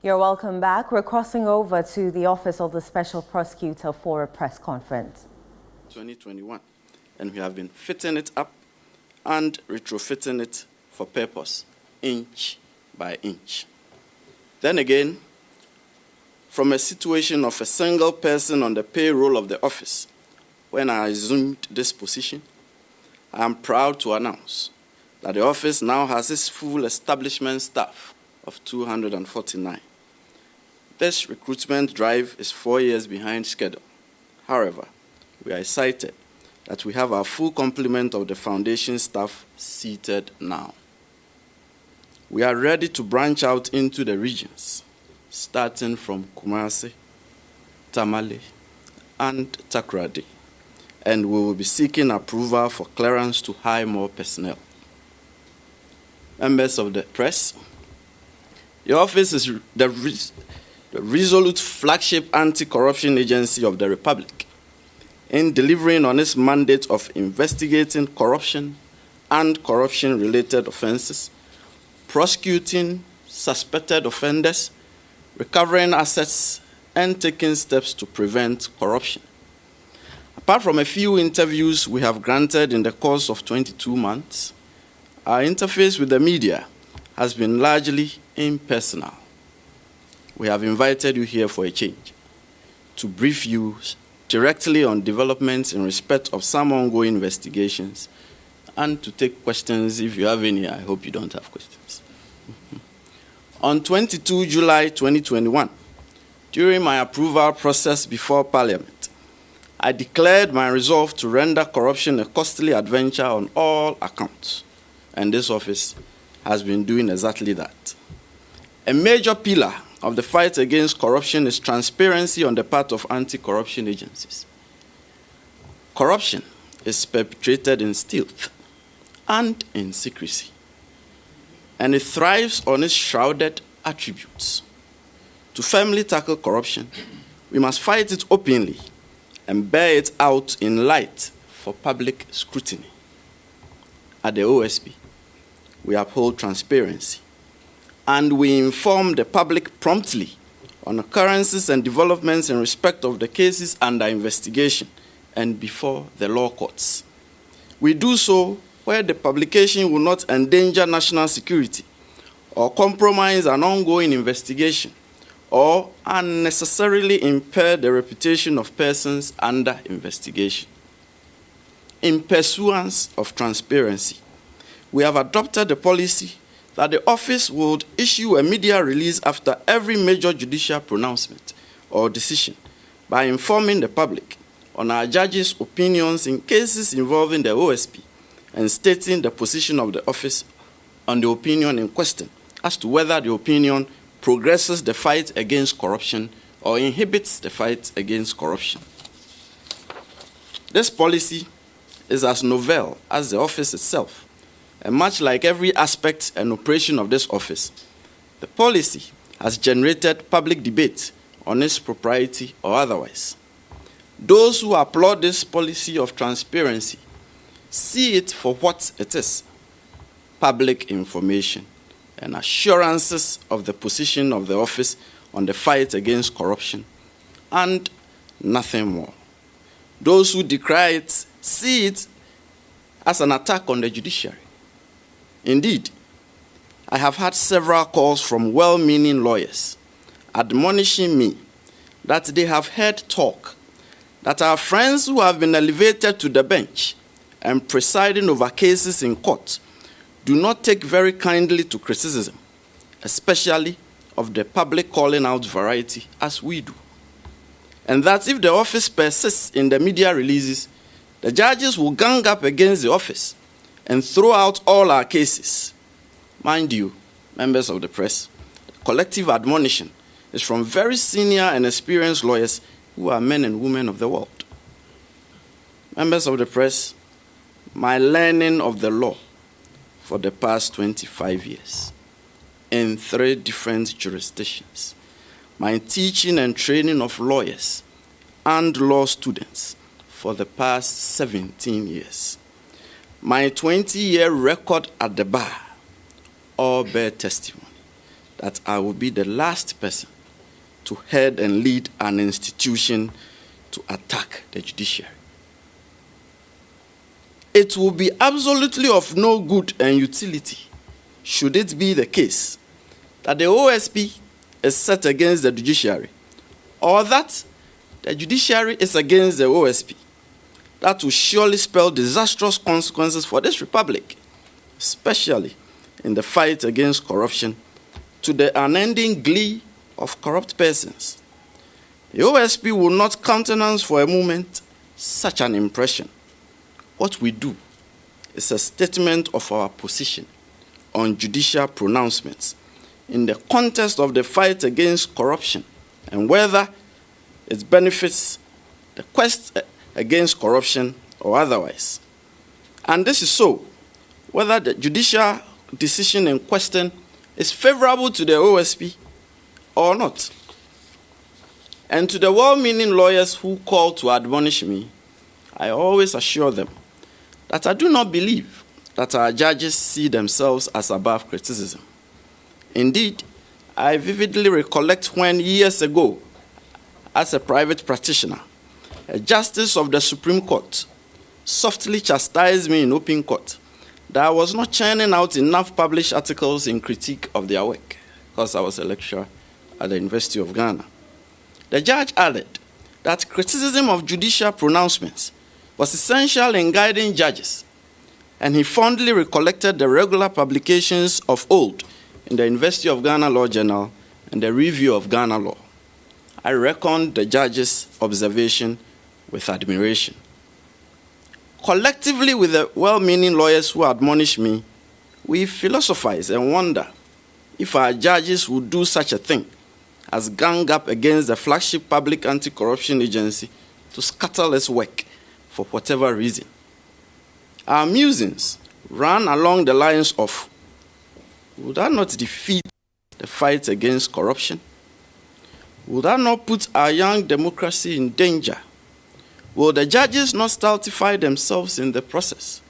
You're welcome back. We're crossing over to the Office of the Special Prosecutor for a press conference. 2021, and we have been fitting it up and retrofitting it for purpose, inch by inch. Then again, from a situation of a single person on the payroll of the office, when I assumed this position, I am proud to announce that the office now has its full establishment staff of 249. This recruitment drive is 4 years behind schedule. However, we are excited that we have our full complement of the foundation staff seated now. We are ready to branch out into the regions, starting from Kumasi, Tamale, and Takoradi, and we will be seeking approval for clearance to hire more personnel. Members of the press, the office is the resolute flagship anti-corruption agency of the Republic in delivering on its mandate of investigating corruption and corruption-related offenses, prosecuting suspected offenders, recovering assets, and taking steps to prevent corruption. Apart from a few interviews we have granted in the course of 22 months, our interface with the media has been largely impersonal. We have invited you here for a change, to brief you directly on developments in respect of some ongoing investigations, and to take questions if you have any. I hope you don't have questions. On 22 July 2021, during my approval process before Parliament, I declared my resolve to render corruption a costly adventure on all accounts, and this office has been doing exactly that. A major pillar of the fight against corruption is transparency on the part of anti-corruption agencies. Corruption is perpetrated in stealth and in secrecy, and it thrives on its shrouded attributes. To firmly tackle corruption, we must fight it openly and bear it out in light for public scrutiny. At the OSP, we uphold transparency, and we inform the public promptly on occurrences and developments in respect of the cases under investigation and before the law courts. We do so where the publication will not endanger national security or compromise an ongoing investigation or unnecessarily impair the reputation of persons under investigation. In pursuance of transparency, we have adopted the policy that the office would issue a media release after every major judicial pronouncement or decision by informing the public on our judges' opinions in cases involving the OSP and stating the position of the office on the opinion in question as to whether the opinion progresses the fight against corruption or inhibits the fight against corruption. This policy is as novel as the office itself, and much like every aspect and operation of this office, the policy has generated public debate on its propriety or otherwise. Those who applaud this policy of transparency see it for what it is: public information and assurances of the position of the office on the fight against corruption, and nothing more. Those who decry it see it as an attack on the judiciary. Indeed, I have had several calls from well-meaning lawyers admonishing me that they have heard talk that our friends who have been elevated to the bench and presiding over cases in court do not take very kindly to criticism, especially of the public calling out variety as we do. And that if the office persists in the media releases, the judges will gang up against the office and throw out all our cases. Mind you, members of the press, the collective admonition is from very senior and experienced lawyers who are men and women of the world. Members of the press, my learning of the law for the past 25 years in 3 different jurisdictions, my teaching and training of lawyers and law students for the past 17 years, my 20-year record at the bar all bear testimony that I will be the last person to head and lead an institution to attack the judiciary. It will be absolutely of no good and utility should it be the case that the OSP is set against the judiciary, or that the judiciary is against the OSP. That will surely spell disastrous consequences for this republic, especially in the fight against corruption, to the unending glee of corrupt persons. The OSP will not countenance for a moment such an impression. What we do is a statement of our position on judicial pronouncements in the context of the fight against corruption and whether it benefits the quest against corruption or otherwise. And this is so whether the judicial decision in question is favorable to the OSP or not. And to the well-meaning lawyers who call to admonish me, I always assure them that I do not believe that our judges see themselves as above criticism. Indeed, I vividly recollect when years ago, as a private practitioner, a justice of the Supreme Court softly chastised me in open court that I was not churning out enough published articles in critique of their work, because I was a lecturer at the University of Ghana. The judge added that criticism of judicial pronouncements was essential in guiding judges, and he fondly recollected the regular publications of old in the University of Ghana Law Journal and the Review of Ghana Law. I reckoned the judge's observation with admiration. Collectively with the well-meaning lawyers who admonish me, we philosophize and wonder if our judges would do such a thing as gang up against the flagship public anti-corruption agency to scuttle its work for whatever reason. Our musings ran along the lines of, would that not defeat the fight against corruption? Would that not put our young democracy in danger? Will the judges not stultify themselves in the process?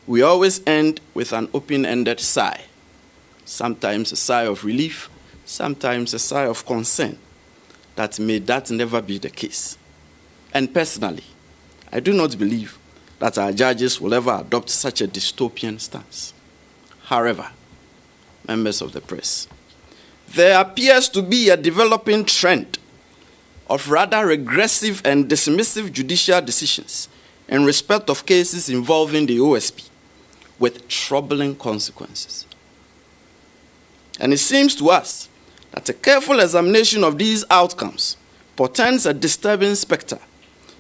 We always end with an open-ended sigh, sometimes a sigh of relief, sometimes a sigh of concern, that may that never be the case. And personally, I do not believe that our judges will ever adopt such a dystopian stance. However, members of the press, there appears to be a developing trend of rather regressive and dismissive judicial decisions in respect of cases involving the OSP, with troubling consequences. And it seems to us that a careful examination of these outcomes portends a disturbing specter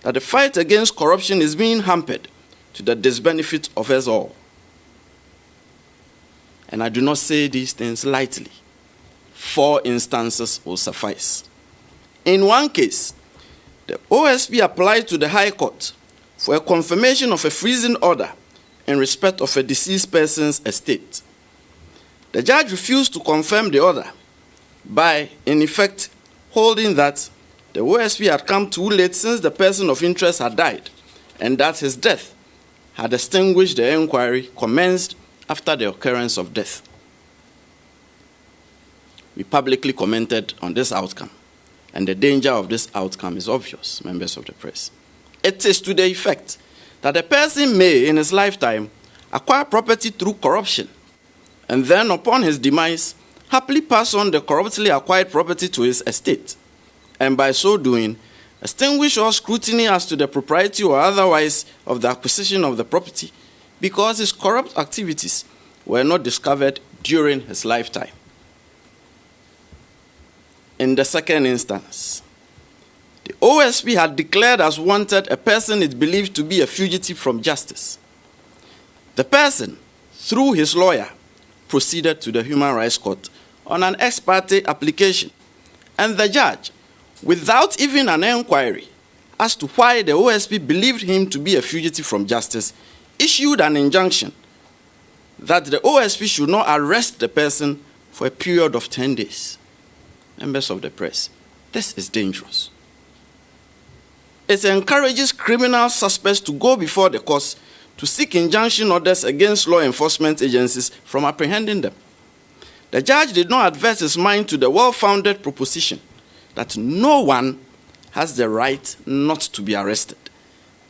that the fight against corruption is being hampered to the disbenefit of us all. And I do not say these things lightly. 4 instances will suffice. In one case, the OSP applied to the High Court for a confirmation of a freezing order in respect of a deceased person's estate. The judge refused to confirm the order by, in effect, holding that the OSP had come too late since the person of interest had died, and that his death had extinguished the inquiry commenced after the occurrence of death. We publicly commented on this outcome, and the danger of this outcome is obvious, members of the press. It is to the effect that a person may, in his lifetime, acquire property through corruption, and then upon his demise, happily pass on the corruptly acquired property to his estate, and by so doing, extinguish all scrutiny as to the propriety or otherwise of the acquisition of the property, because his corrupt activities were not discovered during his lifetime. In the second instance, the OSP had declared as wanted a person it believed to be a fugitive from justice. The person, through his lawyer, proceeded to the Human Rights Court on an ex parte application, and the judge, without even an inquiry as to why the OSP believed him to be a fugitive from justice, issued an injunction that the OSP should not arrest the person for a period of 10 days. Members of the press, this is dangerous. It encourages criminal suspects to go before the courts to seek injunction orders against law enforcement agencies from apprehending them. The judge did not advert his mind to the well-founded proposition that no one has the right not to be arrested,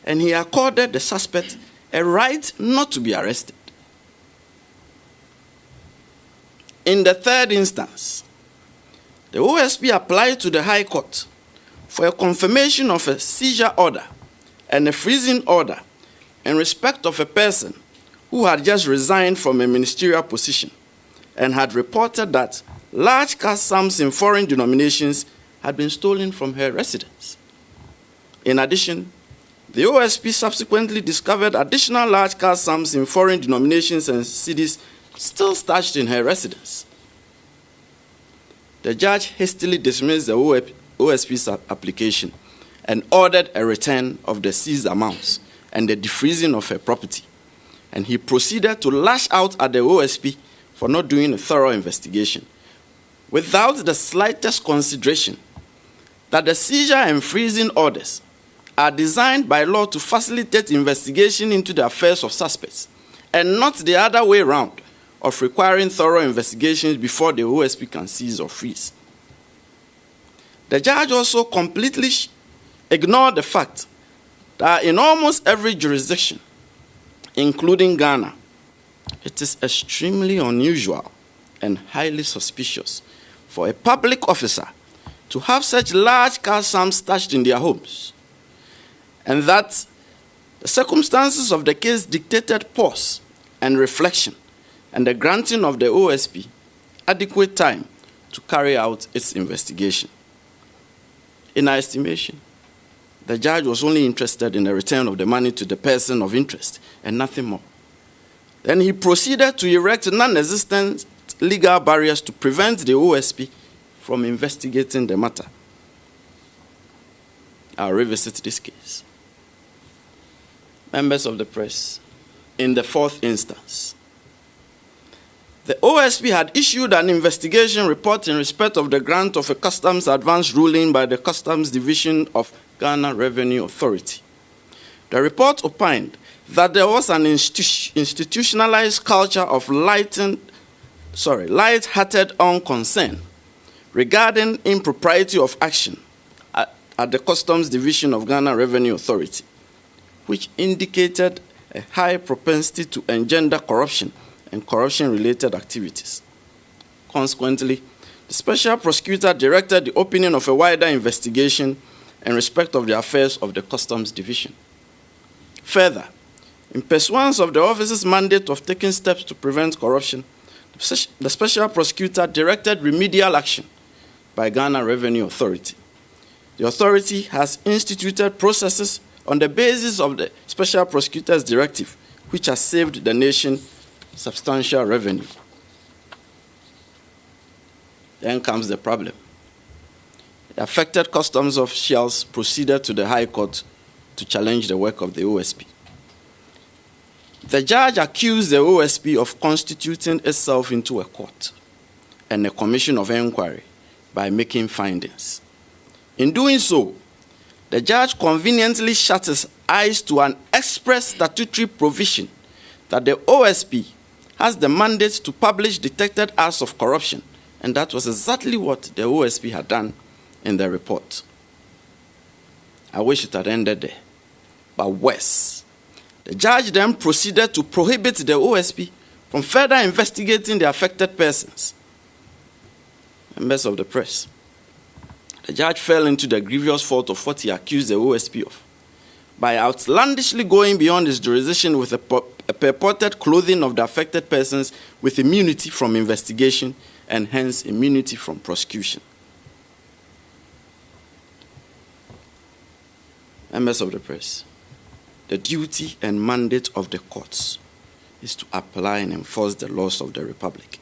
and he accorded the suspect a right not to be arrested. In the third instance, the OSP applied to the High Court for a confirmation of a seizure order and a freezing order in respect of a person who had just resigned from a ministerial position and had reported that large cash sums in foreign denominations had been stolen from her residence. In addition, the OSP subsequently discovered additional large cash sums in foreign denominations and cities still stashed in her residence. The judge hastily dismissed the OSP's application and ordered a return of the seized amounts and the defreezing of her property. And he proceeded to lash out at the OSP for not doing a thorough investigation, without the slightest consideration that the seizure and freezing orders are designed by law to facilitate investigation into the affairs of suspects, and not the other way around of requiring thorough investigations before the OSP can seize or freeze. The judge also completely ignored the fact that in almost every jurisdiction, including Ghana, it is extremely unusual and highly suspicious for a public officer to have such large cash sums stashed in their homes, and that the circumstances of the case dictated pause and reflection and the granting of the OSP adequate time to carry out its investigation. In our estimation, the judge was only interested in the return of the money to the person of interest and nothing more. Then he proceeded to erect non-existent legal barriers to prevent the OSP from investigating the matter. I'll revisit this case. Members of the press, in the fourth instance, the OSP had issued an investigation report in respect of the grant of a customs advance ruling by the Customs Division of Ghana Revenue Authority. The report opined that there was an institutionalized culture of light-hearted unconcern regarding impropriety of action at the Customs Division of Ghana Revenue Authority, which indicated a high propensity to engender corruption and corruption-related activities. Consequently, the Special Prosecutor directed the opening of a wider investigation in respect of the affairs of the Customs Division. Further, in pursuance of the office's mandate of taking steps to prevent corruption, the Special Prosecutor directed remedial action by Ghana Revenue Authority. The authority has instituted processes on the basis of the Special Prosecutor's directive, which has saved the nation substantial revenue. Then comes the problem. The affected customs officials proceeded to the High Court to challenge the work of the OSP. The judge accused the OSP of constituting itself into a court and a commission of inquiry by making findings. In doing so, the judge conveniently shut his eyes to an express statutory provision that the OSP has the mandate to publish detected acts of corruption, and that was exactly what the OSP had done in the report. I wish it had ended there, but worse. The judge then proceeded to prohibit the OSP from further investigating the affected persons. Members of the press, the judge fell into the grievous fault of what he accused the OSP of by outlandishly going beyond his jurisdiction with a purported clothing of the affected persons with immunity from investigation and hence immunity from prosecution. Members of the press, the duty and mandate of the courts is to apply and enforce the laws of the Republic,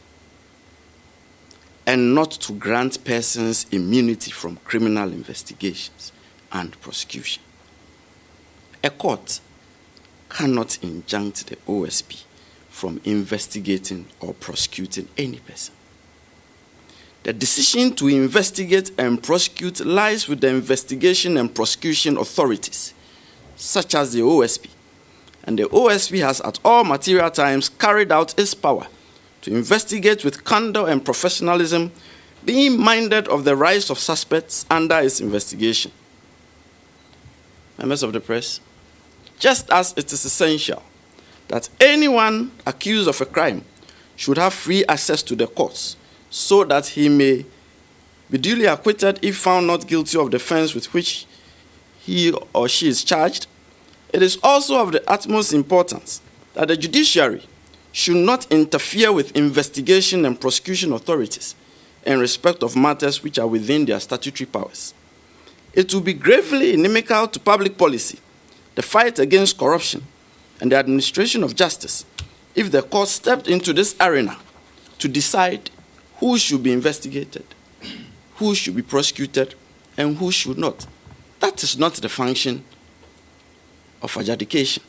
and not to grant persons immunity from criminal investigations and prosecution. A court cannot injunct the OSP from investigating or prosecuting any person. The decision to investigate and prosecute lies with the investigation and prosecution authorities, such as the OSP, and the OSP has at all material times carried out its power to investigate with candor and professionalism, being minded of the rights of suspects under its investigation. Members of the press, just as it is essential that anyone accused of a crime should have free access to the courts so that he may be duly acquitted if found not guilty of the offense with which he or she is charged, it is also of the utmost importance that the judiciary should not interfere with investigation and prosecution authorities in respect of matters which are within their statutory powers. It will be gravely inimical to public policy, the fight against corruption, and the administration of justice if the court stepped into this arena to decide who should be investigated, who should be prosecuted, and who should not. That is not the function of adjudication.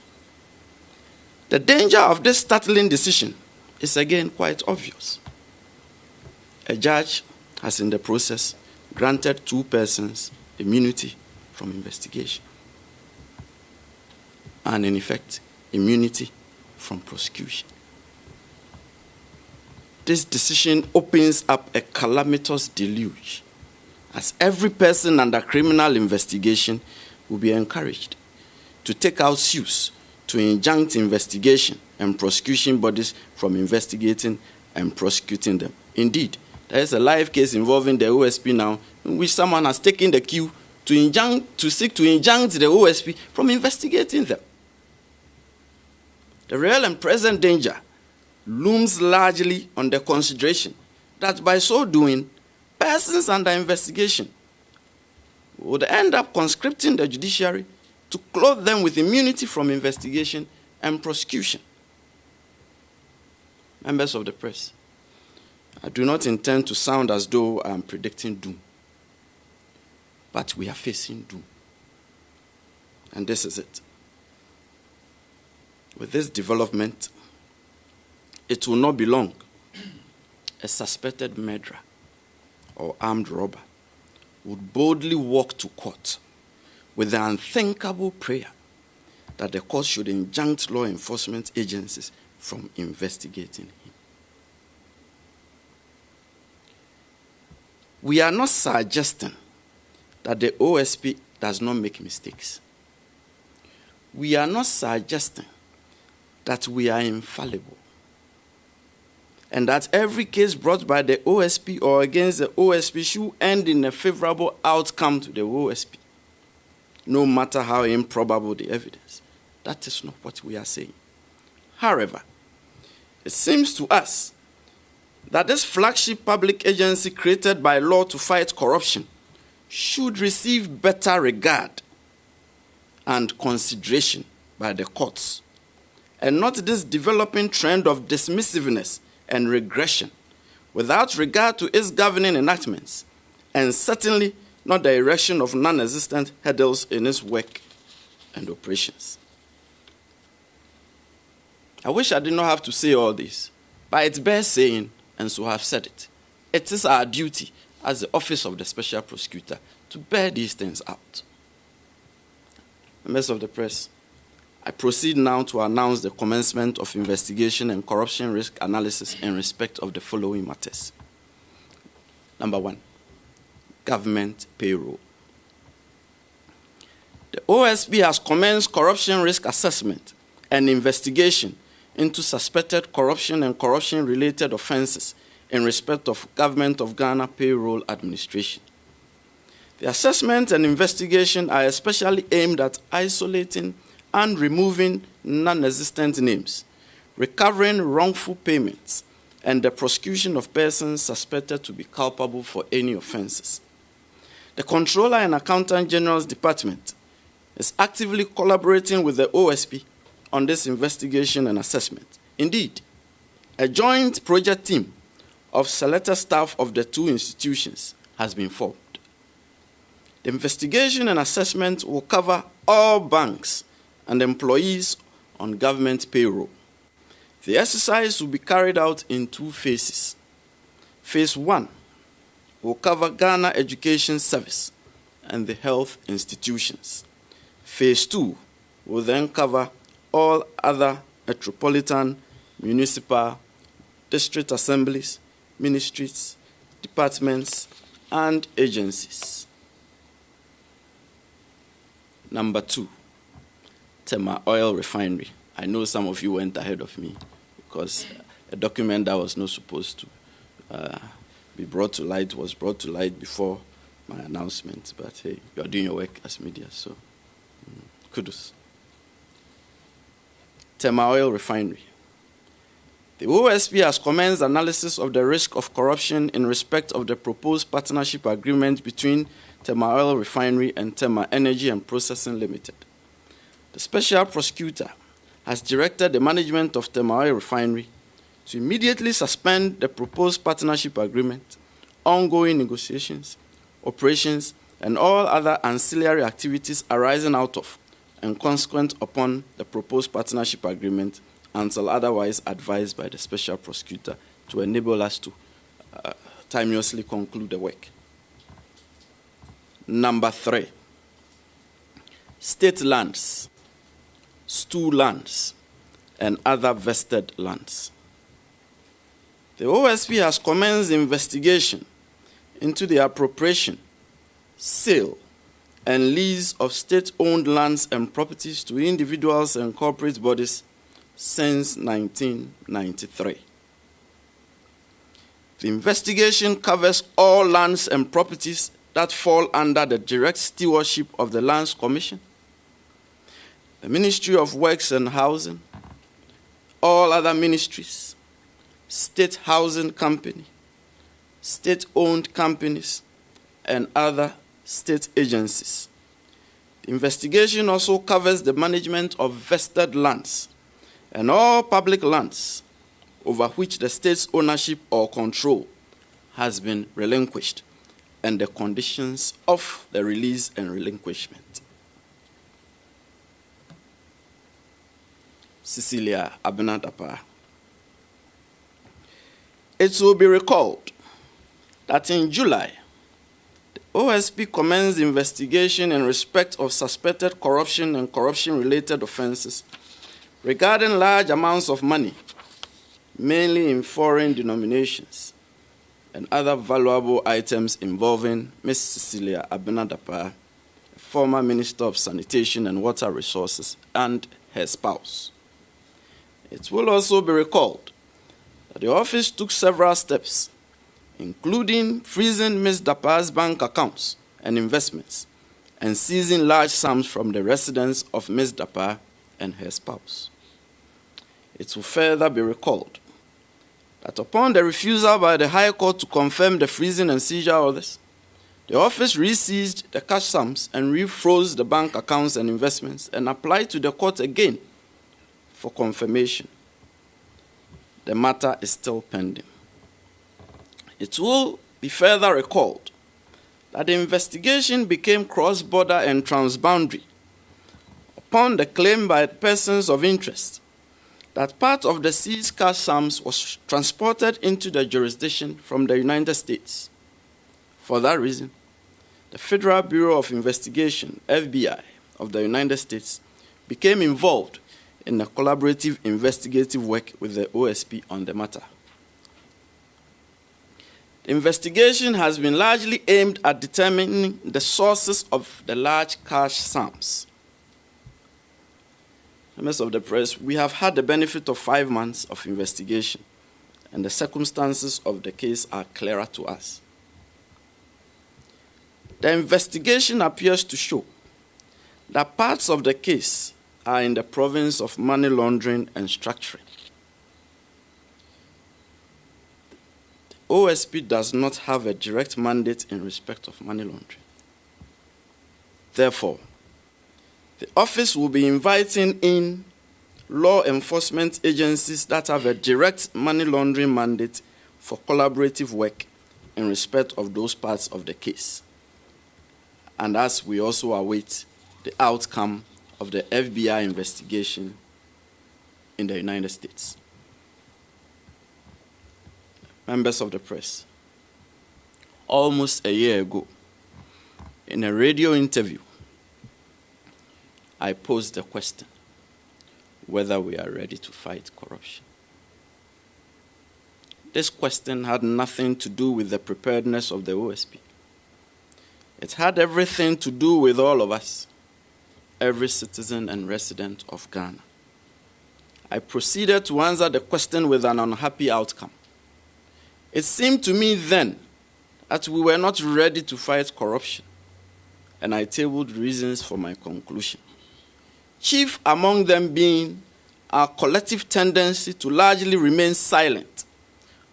The danger of this startling decision is again quite obvious. A judge has in the process granted 2 persons immunity from investigation, and in effect, immunity from prosecution. This decision opens up a calamitous deluge, as every person under criminal investigation will be encouraged to take out suits to injunct investigation and prosecution bodies from investigating and prosecuting them. Indeed, there is a live case involving the OSP now, in which someone has taken the cue to seek to injunct the OSP from investigating them. The real and present danger looms largely on the consideration that by so doing, persons under investigation would end up conscripting the judiciary to clothe them with immunity from investigation and prosecution. Members of the press, I do not intend to sound as though I am predicting doom, but we are facing doom. And this is it. With this development, it will not be long. A suspected murderer or armed robber would boldly walk to court with the unthinkable prayer that the court should injunct law enforcement agencies from investigating him. We are not suggesting that the OSP does not make mistakes. We are not suggesting that we are infallible, and that every case brought by the OSP or against the OSP should end in a favorable outcome to the OSP, no matter how improbable the evidence. That is not what we are saying. However, it seems to us that this flagship public agency created by law to fight corruption should receive better regard and consideration by the courts, and not this developing trend of dismissiveness and regression without regard to its governing enactments, and certainly not the erection of non-existent hurdles in its work and operations. I wish I did not have to say all this, but it bears saying, and so I have said it. It is our duty as the Office of the Special Prosecutor to bear these things out. Members of the press, I proceed now to announce the commencement of investigation and corruption risk analysis in respect of the following matters. Number 1, government payroll. The OSP has commenced corruption risk assessment and investigation into suspected corruption and corruption-related offenses in respect of Government of Ghana Payroll Administration. The assessment and investigation are especially aimed at isolating and removing non-existent names, recovering wrongful payments, and the prosecution of persons suspected to be culpable for any offenses. The Controller and Accountant General's Department is actively collaborating with the OSP on this investigation and assessment. Indeed, a joint project team of selected staff of the 2 institutions has been formed. The investigation and assessment will cover all banks and employees on government payroll. The exercise will be carried out in 2 phases. Phase 1 will cover Ghana Education Service and the health institutions. Phase 2 will then cover all other metropolitan, municipal, district assemblies, ministries, departments, and agencies. Number 2, Tema Oil Refinery. I know some of you went ahead of me because a document that was not supposed to be brought to light was brought to light before my announcement. But hey, you are doing your work as media, so kudos. Tema Oil Refinery. The OSP has commenced analysis of the risk of corruption in respect of the proposed partnership agreement between Tema Oil Refinery and Tema Energy and Processing Limited. The Special Prosecutor has directed the management of Tema Oil Refinery to immediately suspend the proposed partnership agreement, ongoing negotiations, operations, and all other ancillary activities arising out of and consequent upon the proposed partnership agreement until otherwise advised by the Special Prosecutor to enable us to timeously conclude the work. Number 3, state lands, stew lands, and other vested lands. The OSP has commenced investigation into the appropriation, sale, and lease of state-owned lands and properties to individuals and corporate bodies since 1993. The investigation covers all lands and properties that fall under the direct stewardship of the Lands Commission, the Ministry of Works and Housing, all other ministries, state housing company, state-owned companies, and other state agencies. The investigation also covers the management of vested lands and all public lands over which the state's ownership or control has been relinquished and the conditions of the release and relinquishment. Cecilia Abinadapa. It will be recalled that in July, the OSP commenced investigation in respect of suspected corruption and corruption-related offenses regarding large amounts of money, mainly in foreign denominations, and other valuable items involving Ms. Cecilia Abinadapa, former Minister of Sanitation and Water Resources, and her spouse. It will also be recalled that the office took several steps, including freezing Ms. Dapa's bank accounts and investments, and seizing large sums from the residence of Ms. Dapa and her spouse. It will further be recalled that upon the refusal by the High Court to confirm the freezing and seizure orders, the office re-seized the cash sums and refroze the bank accounts and investments and applied to the court again for confirmation. The matter is still pending. It will be further recalled that the investigation became cross-border and transboundary upon the claim by persons of interest that part of the seized cash sums was transported into the jurisdiction from the United States. For that reason, the Federal Bureau of Investigation, FBI, of the United States became involved in a collaborative investigative work with the OSP on the matter. The investigation has been largely aimed at determining the sources of the large cash sums. Members of the press, we have had the benefit of 5 months of investigation, and the circumstances of the case are clearer to us. The investigation appears to show that parts of the case are in the province of money laundering and structuring. The OSP does not have a direct mandate in respect of money laundering. Therefore, the office will be inviting in law enforcement agencies that have a direct money laundering mandate for collaborative work in respect of those parts of the case. And as we also await the outcome of the FBI investigation in the United States. Members of the press, almost a year ago, in a radio interview, I posed the question whether we are ready to fight corruption. this question had nothing to do with the preparedness of the OSP. It had everything to do with all of us, every citizen and resident of Ghana. I proceeded to answer the question with an unhappy outcome. It seemed to me then that we were not ready to fight corruption, and I tabled reasons for my conclusion. Chief among them being our collective tendency to largely remain silent,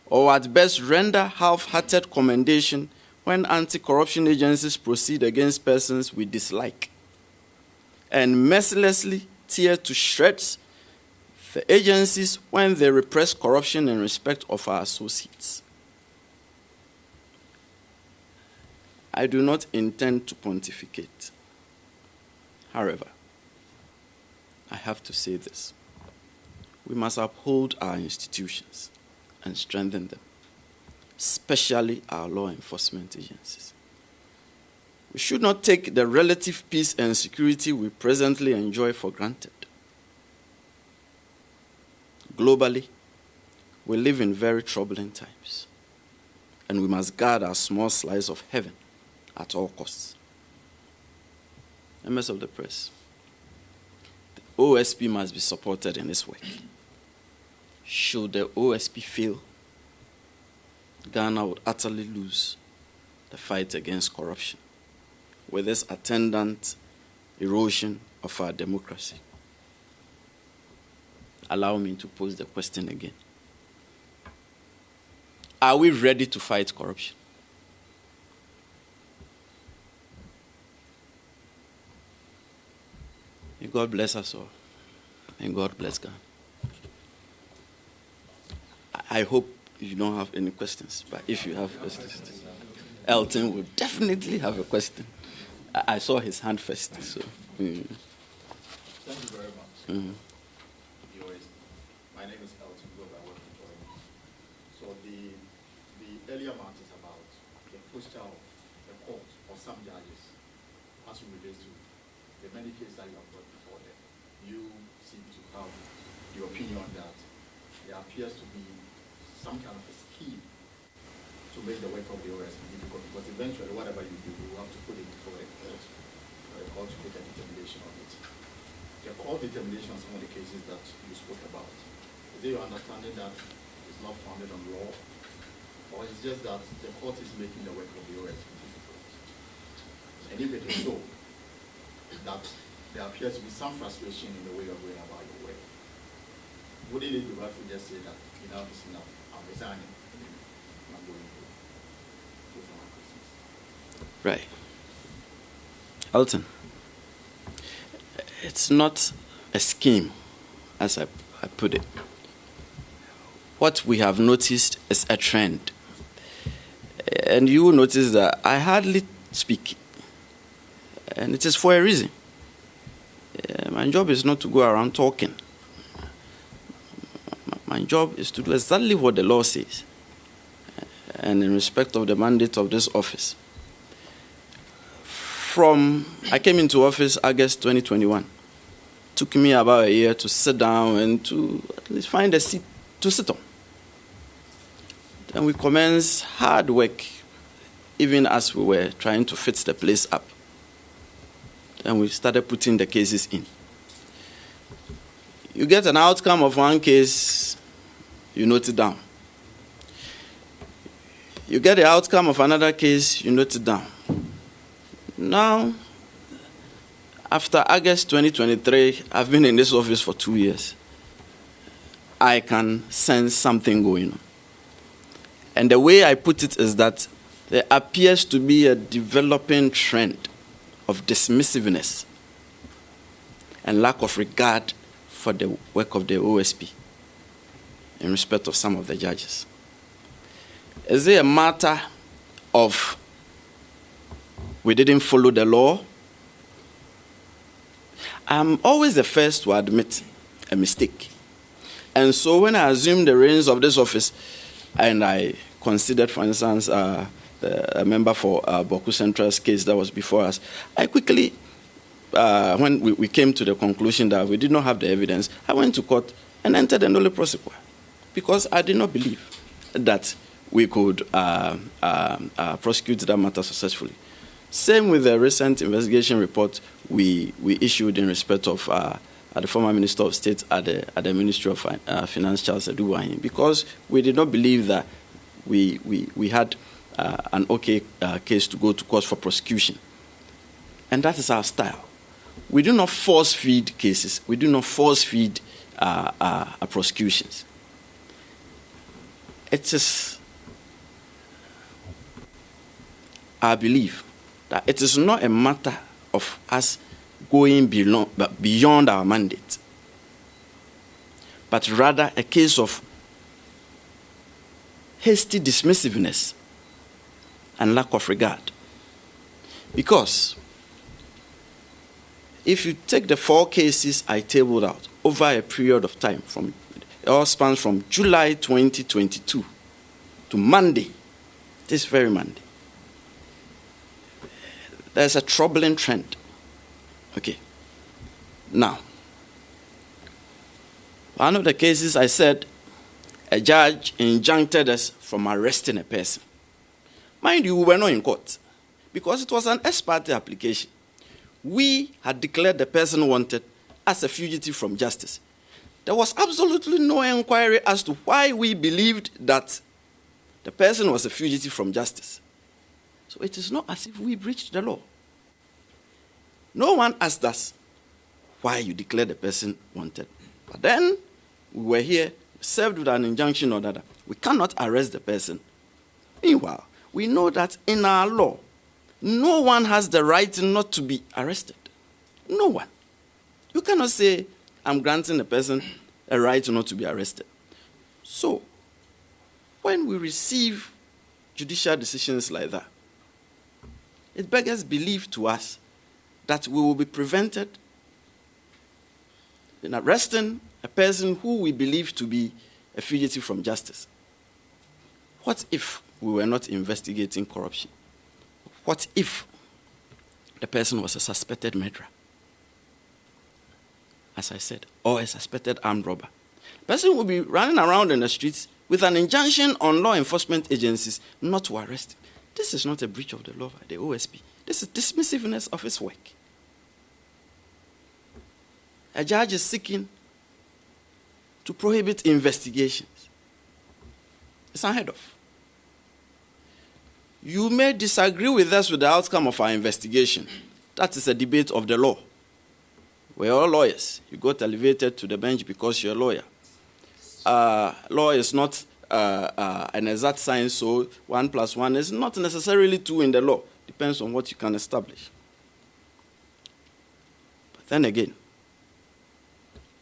or at best render half-hearted commendation when anti-corruption agencies proceed against persons we dislike, and mercilessly tear to shreds the agencies when they repress corruption in respect of our associates. I do not intend to pontificate. However, I have to say this. We must uphold our institutions and strengthen them, especially our law enforcement agencies. We should not take the relative peace and security we presently enjoy for granted. Globally, we live in very troubling times, and we must guard our small slice of heaven at all costs. Members of the press, the OSP must be supported in this work. Should the OSP fail, Ghana would utterly lose the fight against corruption, with its attendant erosion of our democracy. Allow me to pose the question again. Are we ready to fight corruption? May God bless us all. And God bless Ghana. I hope you don't have any questions, but if you have questions, Elton will definitely have a question. I saw his hand first, so. Thank you very much. My name is Elton. I work for Joy. So the earlier matters about the posture of the court or some judges as it relates to the many cases that you have brought before them. You seem to have the opinion that there appears to be some kind of a scheme to make the work of the OSP difficult, because eventually whatever you do, you have to put it before the court for the court to take a determination on it. The court determination on some of the cases that you spoke about, is it your understanding that it's not founded on law, or is it just that the court is making the work of the OSP difficult? And if it is so, that there appears to be some frustration in the way you're going about your work, wouldn't it be right to just say that enough is enough, I'm resigning, and then I'm going to do some questions? Right. Elton, it's not a scheme, as I put it. What we have noticed is a trend. And you will notice that I hardly speak. And it is for a reason. My job is not to go around talking. My job is to do exactly what the law says. And in respect of the mandate of this office. I came into office August 2021. Took me about a year to sit down and to at least find a seat to sit on. Then we commenced hard work, even as we were trying to fit the place up. Then we started putting the cases in. You get an outcome of one case, you note it down. You get the outcome of another case, you note it down. Now, after August 2023, I've been in this office for 2 years. I can sense something going on. And the way I put it is that there appears to be a developing trend of dismissiveness and lack of regard for the work of the OSP in respect of some of the judges. Is it a matter of we didn't follow the law? I'm always the first to admit a mistake. And so when I assumed the reins of this office, and I considered, for instance, a member for Boku Central's case that was before us, I quickly, when we came to the conclusion that we did not have the evidence, I went to court and entered a nolle prosequi because I did not believe that we could prosecute that matter successfully. Same with the recent investigation report we issued in respect of the former Minister of State at the Ministry of Finance, Charles Aduwahin, because we did not believe that we had an okay case to go to court for prosecution. And that is our style. We do not force feed cases. We do not force feed prosecutions. It is our belief that it is not a matter of us going beyond our mandate, but rather a case of hasty dismissiveness and lack of regard. Because if you take the 4 cases I tabled out over a period of time, it all spans from July 2022 to Monday, this very Monday, there's a troubling trend. Okay. Now, one of the cases I said, a judge injuncted us from arresting a person. Mind you, we were not in court because it was an ex parte application. We had declared the person wanted as a fugitive from justice. There was absolutely no inquiry as to why we believed that the person was a fugitive from justice. So it is not as if we breached the law. No one asked us why you declared the person wanted. But then we were here, served with an injunction or that we cannot arrest the person. Meanwhile, we know that in our law, no one has the right not to be arrested. No one. You cannot say, I'm granting the person a right not to be arrested. So, when we receive judicial decisions like that, it beggars belief to us that we will be prevented in arresting a person who we believe to be a fugitive from justice. What if we were not investigating corruption? What if the person was a suspected murderer, as I said, or a suspected armed robber? The person will be running around in the streets with an injunction on law enforcement agencies not to arrest him. This is not a breach of the law by the OSP. This is dismissiveness of its work. A judge is seeking to prohibit investigations. It's unheard of. You may disagree with us with the outcome of our investigation. That is a debate of the law. We're all lawyers. You got elevated to the bench because you're a lawyer. Law is not an exact science, so 1 + 1 is not necessarily 2 in the law. Depends on what you can establish. But then again,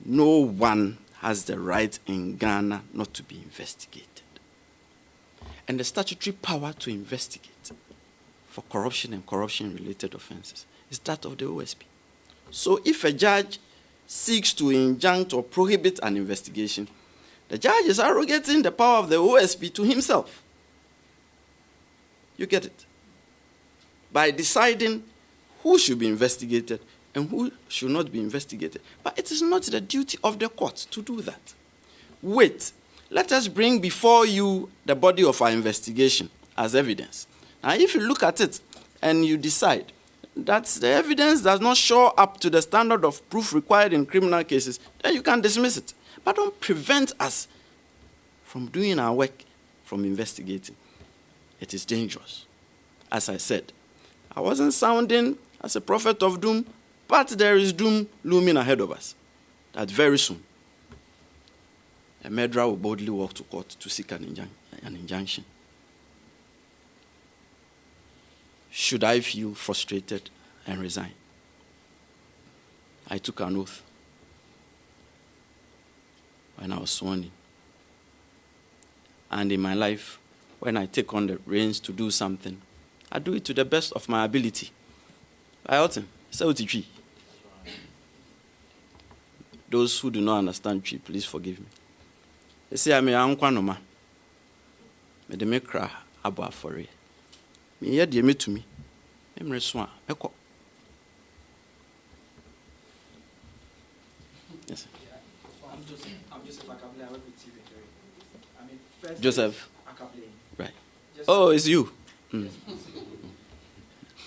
no one has the right in Ghana not to be investigated. And the statutory power to investigate for corruption and corruption-related offenses is that of the OSP. So if a judge seeks to injunct or prohibit an investigation, the judge is arrogating the power of the OSP to himself. You get it? By deciding who should be investigated and who should not be investigated. But it is not the duty of the court to do that. Wait, let us bring before you the body of our investigation as evidence. Now, if you look at it and you decide that the evidence does not show up to the standard of proof required in criminal cases, then you can dismiss it. But don't prevent us from doing our work, from investigating. It is dangerous. As I said, I wasn't sounding as a prophet of doom, but there is doom looming ahead of us. That very soon, a murderer will boldly walk to court to seek an injunction. Should I feel frustrated and resign? I took an oath when I was sworn in. And in my life, when I take on the reins to do something, I do it to the best of my ability. Those who do not understand tree, please forgive me. They say I'm a unkwanoma. Me de me cry about for it. Me hear the me to me. I'm reswan. I'm just if I can play, I work with TV. first Joseph. Agyebeng. Right. Just- Oh, it's you. Mm.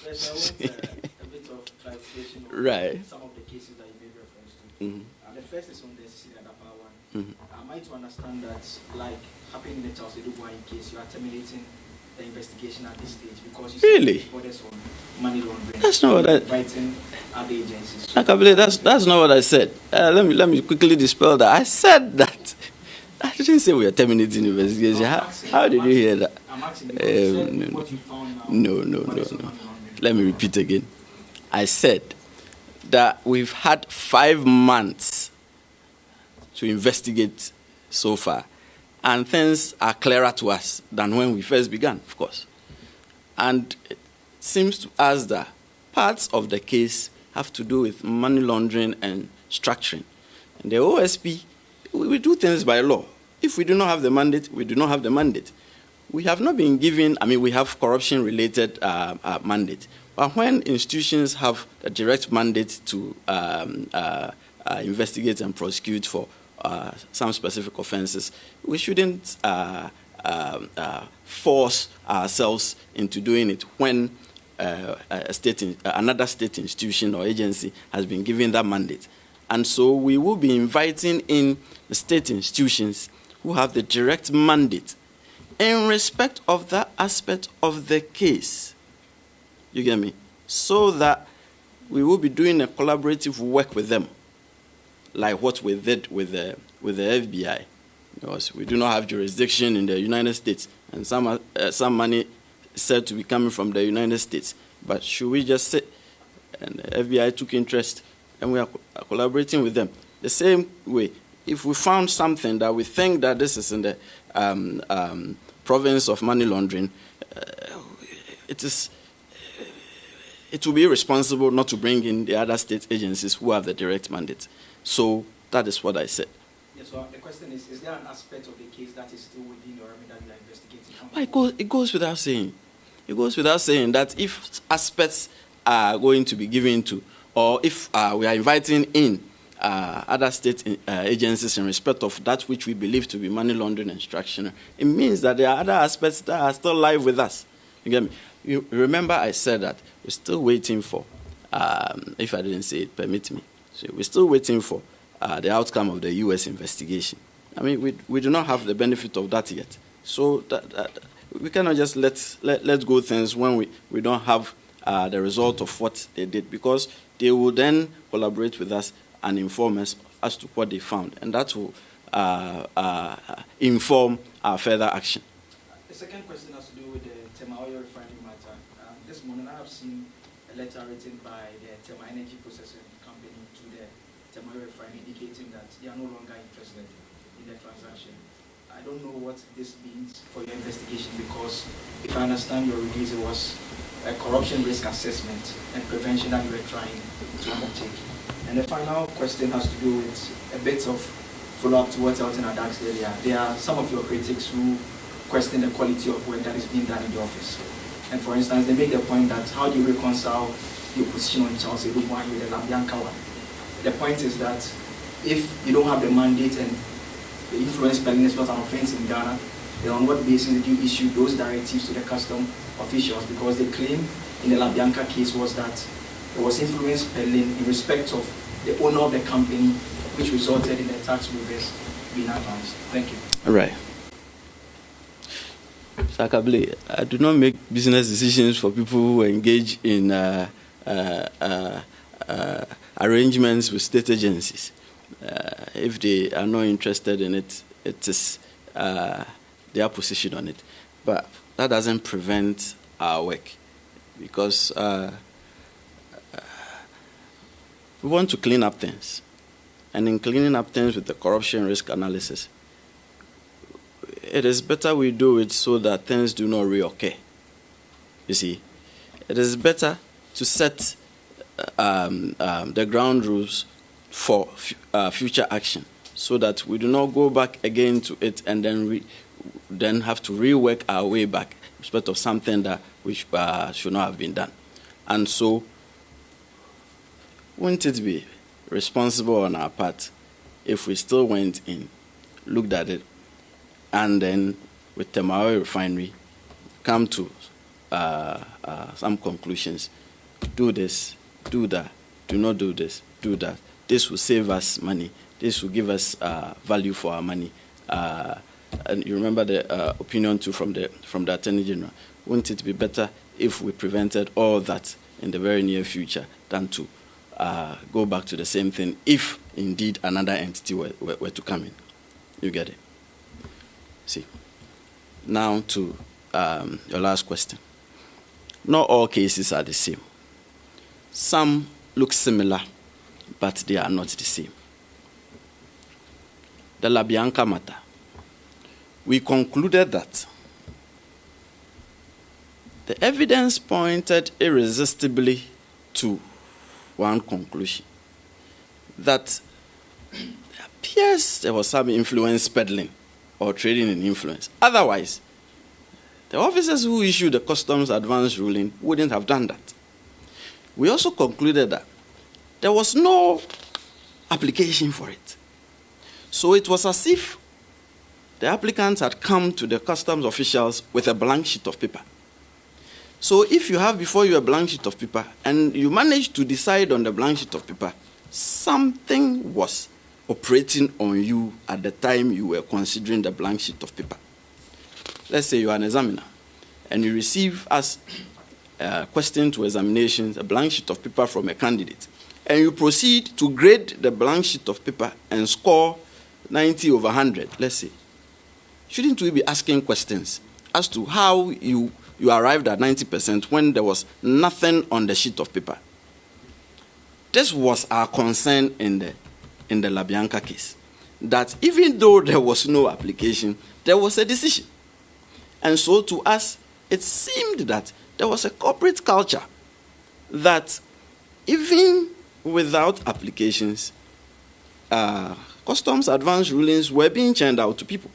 First, I want a bit of clarification on Right. some of the cases that you made reference to. Mhm. The first is on the Citi Agyebeng one. Mhm. Am I to understand that, like happened in the Charles Agyebeng case, you are terminating the investigation at this stage because you Really? see orders on money laundering? That's not what I- Inviting other agencies. Agyebeng, that's not what I said. Let me quickly dispel that. I said that. I didn't say we are terminating the investigation. How did you hear that? I'm asking because you said No, what you found now. no. orders on money laundering. Let me repeat again. I said that we've had 5 months to investigate so far, and things are clearer to us than when we first began, of course. And it seems to us that parts of the case have to do with money laundering and structuring. And the OSP, we do things by law. If we do not have the mandate, we do not have the mandate. We have not been given, we have corruption-related mandate. But when institutions have a direct mandate to investigate and prosecute for some specific offenses, we shouldn't force ourselves into doing it when another state institution or agency has been given that mandate. And so we will be inviting in the state institutions who have the direct mandate in respect of that aspect of the case. You get me? So that we will be doing a collaborative work with them, like what we did with the FBI. Because we do not have jurisdiction in the United States, and some money is said to be coming from the United States. But should we just sit? And the FBI took interest, and we are collaborating with them. The same way, if we found something that we think that this is in the province of money laundering, it will be irresponsible not to bring in the other state agencies who have the direct mandate. So that is what I said. Yes, so the question is there an aspect of the case that is still within your remit that you are investigating? Well, it goes without saying. It goes without saying that if aspects are going to be given to, or if we are inviting in other state agencies in respect of that which we believe to be money laundering and structuring, it means that there are other aspects that are still live with us. You get me? You remember I said that we're still waiting for, if I didn't say it, permit me. So we're still waiting for the outcome of the U.S. investigation. We do not have the benefit of that yet. So that we cannot just let go things when we don't have the result of what they did, because they will then collaborate with us and inform us as to what they found, and that will inform our further action. The second question has to do with the Tema oil refinery matter. This morning I have seen a letter written by the Tema Energy Processing Company to the Tema oil refinery indicating that they are no longer interested in the transaction. I don't know what this means for your investigation, because if I understand your release, it was a corruption risk assessment and prevention that you were trying to undertake. And the final question has to do with a bit of follow-up to what Elton had asked earlier. There are some of your critics who question the quality of work that is being done in the office. And for instance, they make the point that how do you reconcile your position on Charles Agyebeng with the Lambianca one? The point is that if you don't have the mandate and the influence spelling is not an offense in Ghana, then on what basis did you issue those directives to the custom officials? Because the claim in the Lambianca case was that there was influence peddling in respect of the owner of the company, which resulted in the tax waivers being advanced. Thank you. All right. Agyebeng, I do not make business decisions for people who engage in arrangements with state agencies. If they are not interested in it, it is their position on it. But that doesn't prevent our work, because we want to clean up things. And in cleaning up things with the corruption risk analysis, it is better we do it so that things do not reoccur. You see, it is better to set the ground rules for future action, so that we do not go back again to it and then have to rework our way back in respect of something that which should not have been done. And so, wouldn't it be responsible on our part if we still went in, looked at it, and then with Temawe Refinery, come to some conclusions. Do this, do that, do not do this, do that. This will save us money. This will give us value for our money. And you remember the opinion too from the Attorney General. Wouldn't it be better if we prevented all that in the very near future than to go back to the same thing if indeed another entity were to come in? You get it? See. Now to your last question. Not all cases are the same. Some look similar, but they are not the same. The LaBianca matter, we concluded that the evidence pointed irresistibly to one conclusion, that it appears there was some influence peddling or trading in influence. Otherwise, the officers who issued the customs advance ruling wouldn't have done that. We also concluded that there was no application for it. So it was as if the applicants had come to the customs officials with a blank sheet of paper. So if you have before you a blank sheet of paper and you manage to decide on the blank sheet of paper, something was operating on you at the time you were considering the blank sheet of paper. Let's say you are an examiner and you receive as question to examinations a blank sheet of paper from a candidate, and you proceed to grade the blank sheet of paper and score 90 over 100, let's say. Shouldn't we be asking questions as to how you arrived at 90% when there was nothing on the sheet of paper? This was our concern in the LaBianca case, that even though there was no application, there was a decision. And so to us, it seemed that there was a corporate culture that even without applications, customs advance rulings were being churned out to people.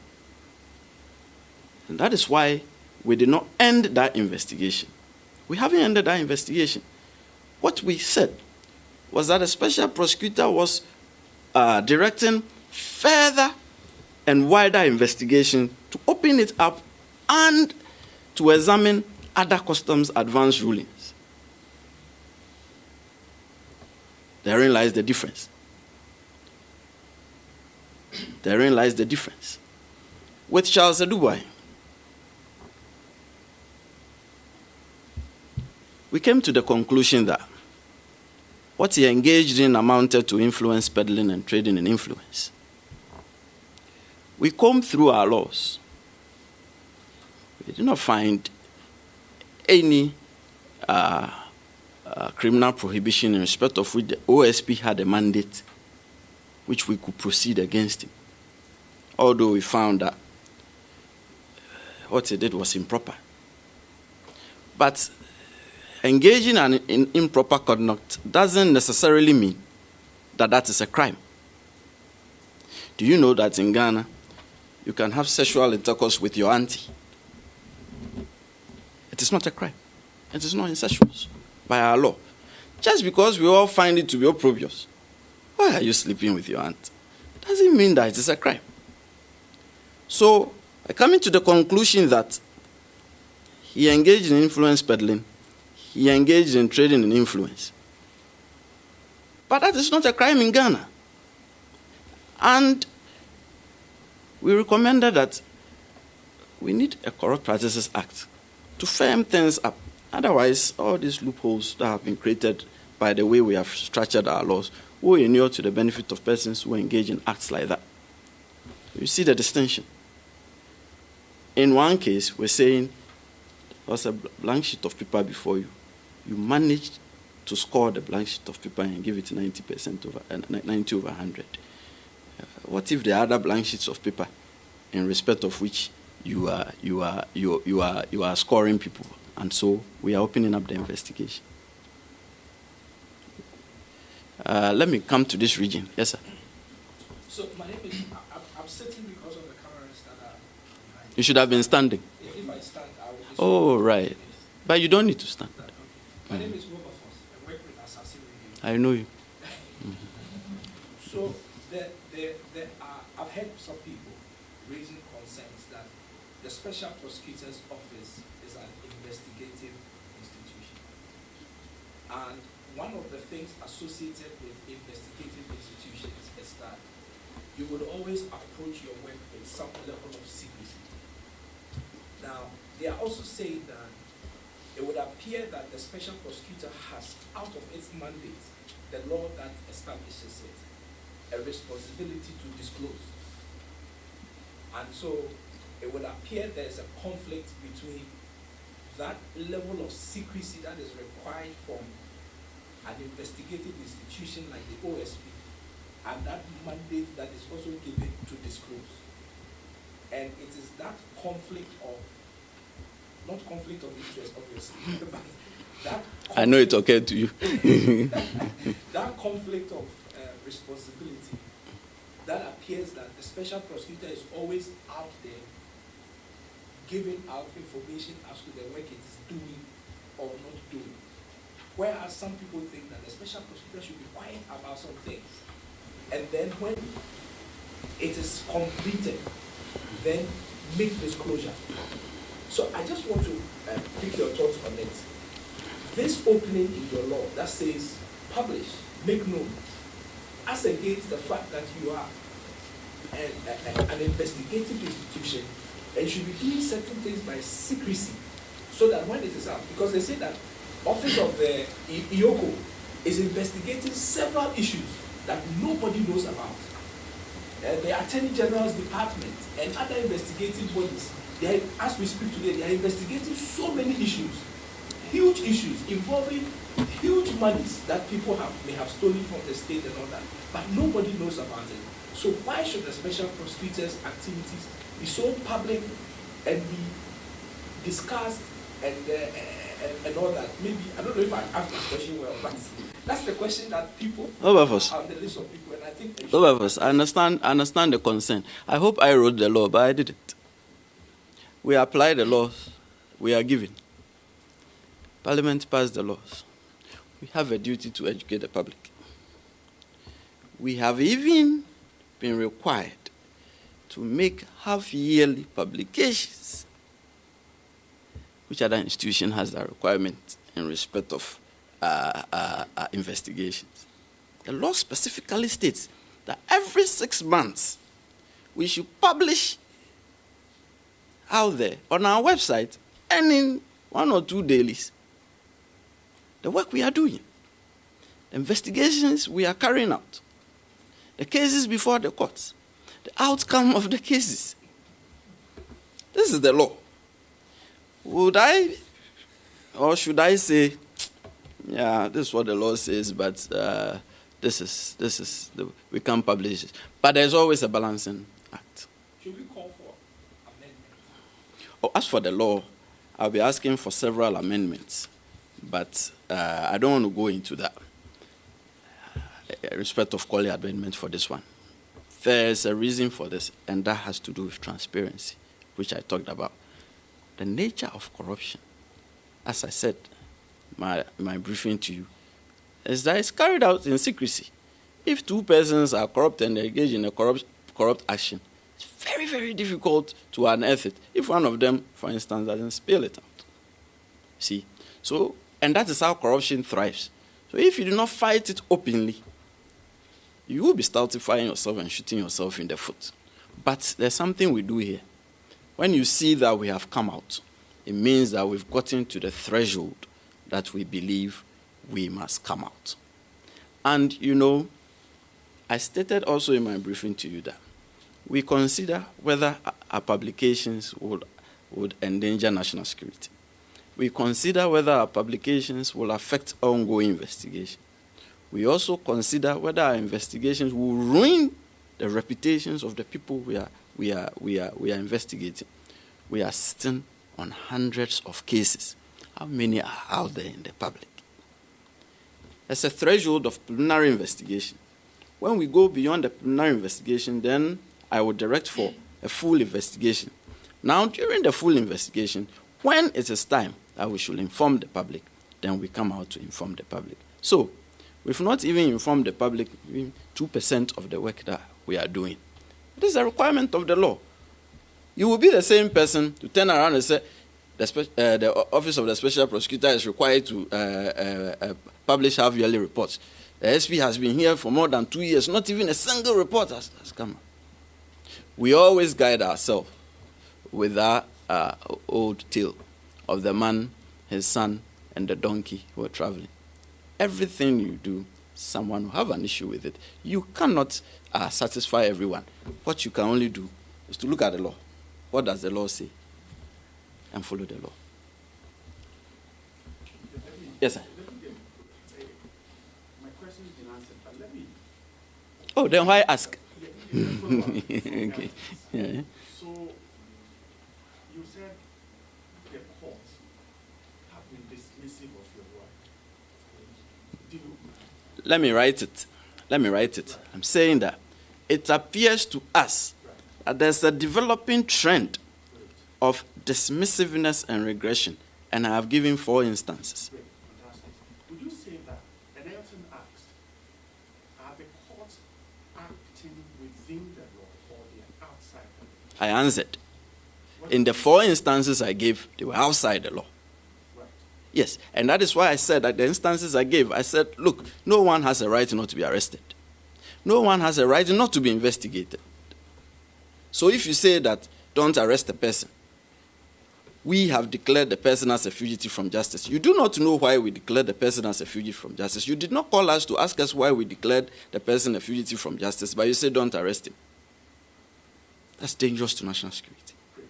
And that is why we did not end that investigation. We haven't ended that investigation. What we said was that a special prosecutor was directing further and wider investigation to open it up and to examine other customs advance rulings. Therein lies the difference. Therein lies the difference. With Charles Adubai, we came to the conclusion that what he engaged in amounted to influence peddling and trading in influence. We combed through our laws. We did not find any criminal prohibition in respect of which the OSP had a mandate which we could proceed against him. Although we found that what he did was improper. But engaging in improper conduct doesn't necessarily mean that that is a crime. Do you know that in Ghana, you can have sexual intercourse with your auntie? It is not a crime. It is not incestuous by our law. Just because we all find it to be opprobrious. Why are you sleeping with your aunt? Doesn't mean that it is a crime. So, coming to the conclusion that he engaged in influence peddling, he engaged in trading in influence. But that is not a crime in Ghana. And we recommended that we need a Corrupt Practices Act to firm things up. Otherwise, all these loopholes that have been created by the way we have structured our laws will inure to the benefit of persons who engage in acts like that. You see the distinction. In one case, we're saying there was a blank sheet of paper before you. You managed to score the blank sheet of paper and give it 90% over 90 over 100. What if the other blank sheets of paper, in respect of which you are scoring people? And so we are opening up the investigation. Let me come to this region. Yes, sir. So my name is. I'm sitting because of the cameras that are behind. You should have been standing. If I stand, I will. Oh, right. But you don't need to stand. Okay. My name is Wilberforce. I work with Assassin Review. I know you. So there are. I've heard some people raising concerns that the Special Prosecutor's Office is an investigative institution. And one of the things associated with investigative institutions is that you would always approach your work with some level of secrecy. Now, they are also saying that it would appear that the Special Prosecutor has, out of its mandate, the law that establishes it, a responsibility to disclose. And so it would appear there's a conflict between that level of secrecy that is required from an investigative institution like the OSP and that mandate that is also given to disclose. And it is that conflict of, not conflict of interest, obviously, but that I know it's okay to you. that conflict of responsibility that appears that the Special Prosecutor is always out there giving out information as to the work it is doing or not doing. Whereas some people think that the Special Prosecutor should be quiet about some things. And then when it is completed, then make disclosure. So I just want to pick your thoughts on it. This opening in your law that says publish, make known, as against the fact that you are an investigative institution and should be doing certain things by secrecy so that when it is out, because they say that Office of the IOCO is investigating several issues that nobody knows about. The Attorney General's Department and other investigative bodies, they are, as we speak today, they are investigating so many issues, huge issues involving huge monies that people may have stolen from the state and all that, but nobody knows about it. So why should the Special Prosecutor's activities be so public and be discussed and all that? Maybe, I don't know if I asked the question well, but that's the question that people All of us. on the list of people, and I think they should. All of us. I understand the concern. I hope I wrote the law, but I didn't. We apply the laws we are given. Parliament passed the laws. We have a duty to educate the public. We have even been required to make half-yearly publications. Which other institution has that requirement in respect of investigations? The law specifically states that every 6 months we should publish out there on our website and in 1 or 2 dailies the work we are doing, the investigations we are carrying out, the cases before the courts, the outcome of the cases. This is the law. Would I, or should I say, yeah, this is what the law says, but we can't publish it. But there's always a balancing act. Should we call for amendments? Oh, as for the law, I'll be asking for several amendments, but I don't want to go into that. In respect of calling amendment for this one. There's a reason for this, and that has to do with transparency, which I talked about. The nature of corruption, as I said, my briefing to you, is that it's carried out in secrecy. If 2 persons are corrupt and they engage in a corrupt action, it's very, very difficult to unearth it if one of them, for instance, doesn't spill it out. See? So, and that is how corruption thrives. So if you do not fight it openly, you will be stultifying yourself and shooting yourself in the foot. But there's something we do here. When you see that we have come out, it means that we've gotten to the threshold that we believe we must come out. And, you know, I stated also in my briefing to you that we consider whether our publications would endanger national security. We consider whether our publications will affect ongoing investigation. We also consider whether our investigations will ruin the reputations of the people we are investigating. We are sitting on hundreds of cases. How many are out there in the public? There's a threshold of preliminary investigation. When we go beyond the preliminary investigation, then I will direct for a full investigation. Now, during the full investigation, when it is time that we should inform the public, then we come out to inform the public. So, we've not even informed the public 2% of the work that we are doing. It is a requirement of the law. You will be the same person to turn around and say, the Office of the Special Prosecutor is required to publish half-yearly reports. The SP has been here for more than 2 years. Not even a single report has come out. We always guide ourselves with that old tale of the man, his son, and the donkey who were traveling. Everything you do, someone will have an issue with it. You cannot satisfy everyone. What you can only do is to look at the law. What does the law say? And follow the law. Yes, sir. My question has been answered, but let me... Oh, then why ask? Okay. Yeah. So, you said the courts have been dismissive of your work. Do you... Let me write it. Right. I'm saying that it appears to us that there's a developing trend of dismissiveness and regression, and I have given 4 instances. Great, fantastic. Would you say that, and Elton asked, are the courts acting within the law or they are outside the law? I answered. In the 4 instances I gave, they were outside the law. Right. Yes, and that is why I said that the instances I gave, I said, look, no one has a right not to be arrested. No one has a right not to be investigated. So if you say that don't arrest a person, we have declared the person as a fugitive from justice. You do not know why we declared the person as a fugitive from justice. You did not call us to ask us why we declared the person a fugitive from justice, but you say don't arrest him. That's dangerous to national security. Great.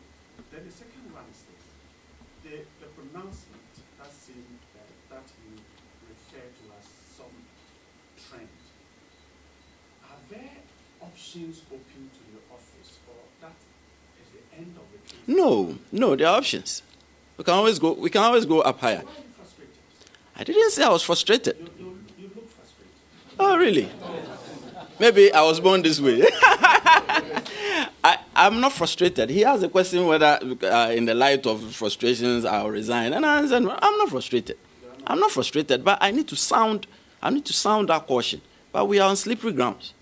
Then the second one is this. The pronouncement that seems that you refer to as some trend. Are there options open to your office, or that is the end of the case? No, there are options. We can always go up higher. Why are you frustrated? I didn't say I was frustrated. You look frustrated. Oh, really? Maybe I was born this way. I'm not frustrated. He asked the question whether, in the light of frustrations, I'll resign. And I said, I'm not frustrated. I'm not frustrated, but I need to sound that caution. But we are on slippery grounds.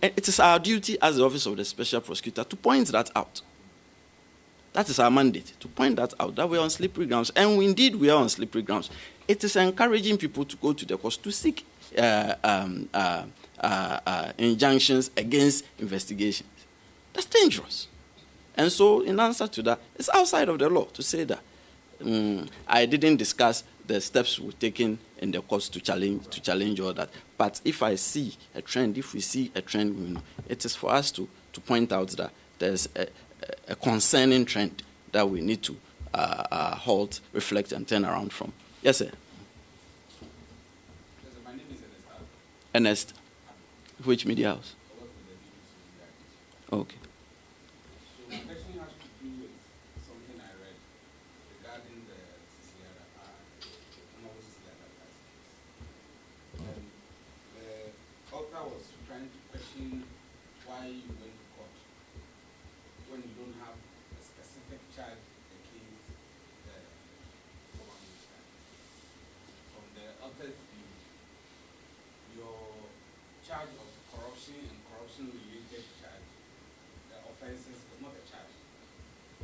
And it is our duty as the Office of the Special Prosecutor to point that out. That is our mandate, to point that out, that we are on slippery grounds. And indeed, we are on slippery grounds. It is encouraging people to go to the courts to seek injunctions against investigations. That's dangerous. And so, in answer to that, it's outside of the law to say that. I didn't discuss the steps we're taking in the courts to challenge all that. But if I see a trend, if we see a trend, it is for us to point out that there's a concerning trend that we need to halt, reflect, and turn around from. Yes, sir. My name is Ernest. Which media house? Okay. So the question has to do with something I read regarding the Kissi Agyebeng case. The author was trying to question why you went to court when you don't have a specific charge against the woman. From the author's view, your charge of corruption and corruption-related charge, the offenses is not a charge.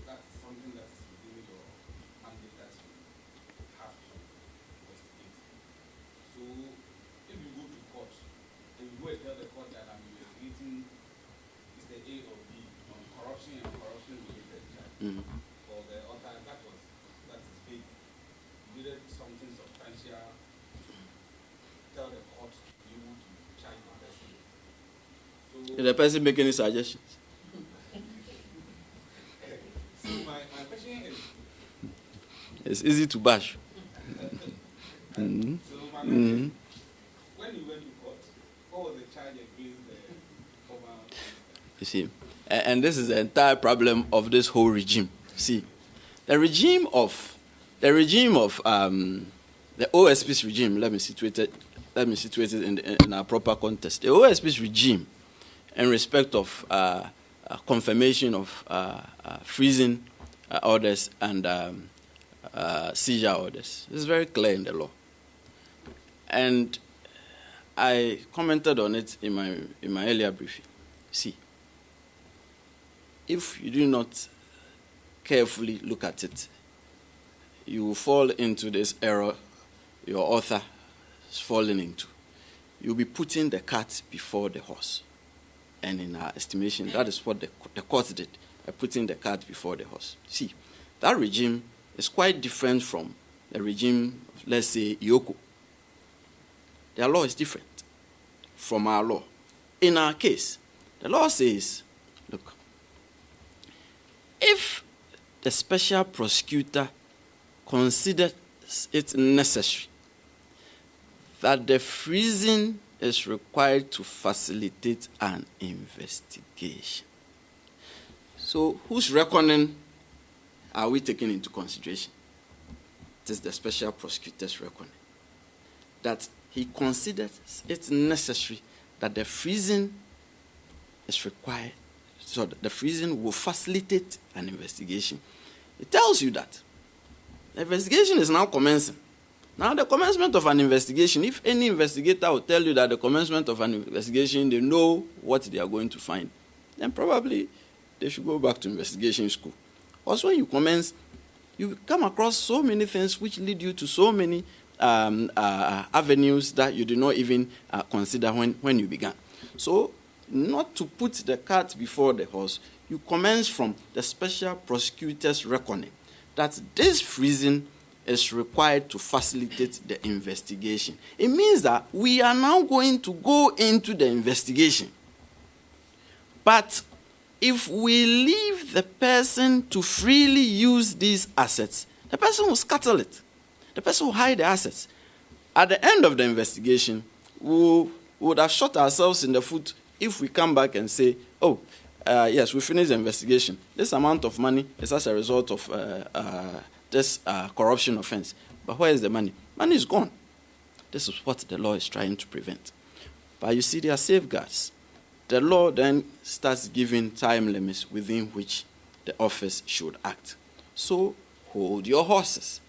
That's something that's within your mandate that you have to investigate. So if you go to court, and you go and tell the court that I'm investigating is the A or B on corruption and corruption-related charge, for the author, that is big. You needed something substantial to tell the court to be able to charge the person. So, Did the person make any suggestions? so my question is, It's easy to bash. so my question is, when you went to court, what was the charge against the former minister? You see, and this is the entire problem of this whole regime. See, the regime of the OSP's regime. Let me situate it in a proper context. The OSP's regime, in respect of confirmation of freezing orders and seizure orders, is very clear in the law. And I commented on it in my earlier briefing. See, if you do not carefully look at it, you will fall into this error your author is falling into. You'll be putting the cart before the horse. And in our estimation, that is what the court did, by putting the cart before the horse. See, that regime is quite different from the regime, let's say, Yoko. Their law is different from our law. In our case, the law says, look, if the special prosecutor considers it necessary that the freezing is required to facilitate an investigation. So whose reckoning are we taking into consideration? It is the special prosecutor's reckoning. That he considers it necessary that the freezing is required, so that the freezing will facilitate an investigation. It tells you that the investigation is now commencing. Now, the commencement of an investigation, if any investigator will tell you that the commencement of an investigation, they know what they are going to find, then probably they should go back to investigation school. Also, when you commence, you come across so many things which lead you to so many avenues that you did not even consider when you began. So, not to put the cart before the horse, you commence from the special prosecutor's reckoning that this freezing is required to facilitate the investigation. It means that we are now going to go into the investigation. But if we leave the person to freely use these assets, the person will scuttle it. The person will hide the assets. At the end of the investigation, we would have shot ourselves in the foot if we come back and say, oh, yes, we finished the investigation. This amount of money is as a result of this corruption offense. But where is the money? Money is gone. This is what the law is trying to prevent. But you see, there are safeguards. The law then starts giving time limits within which the office should act. So hold your horses.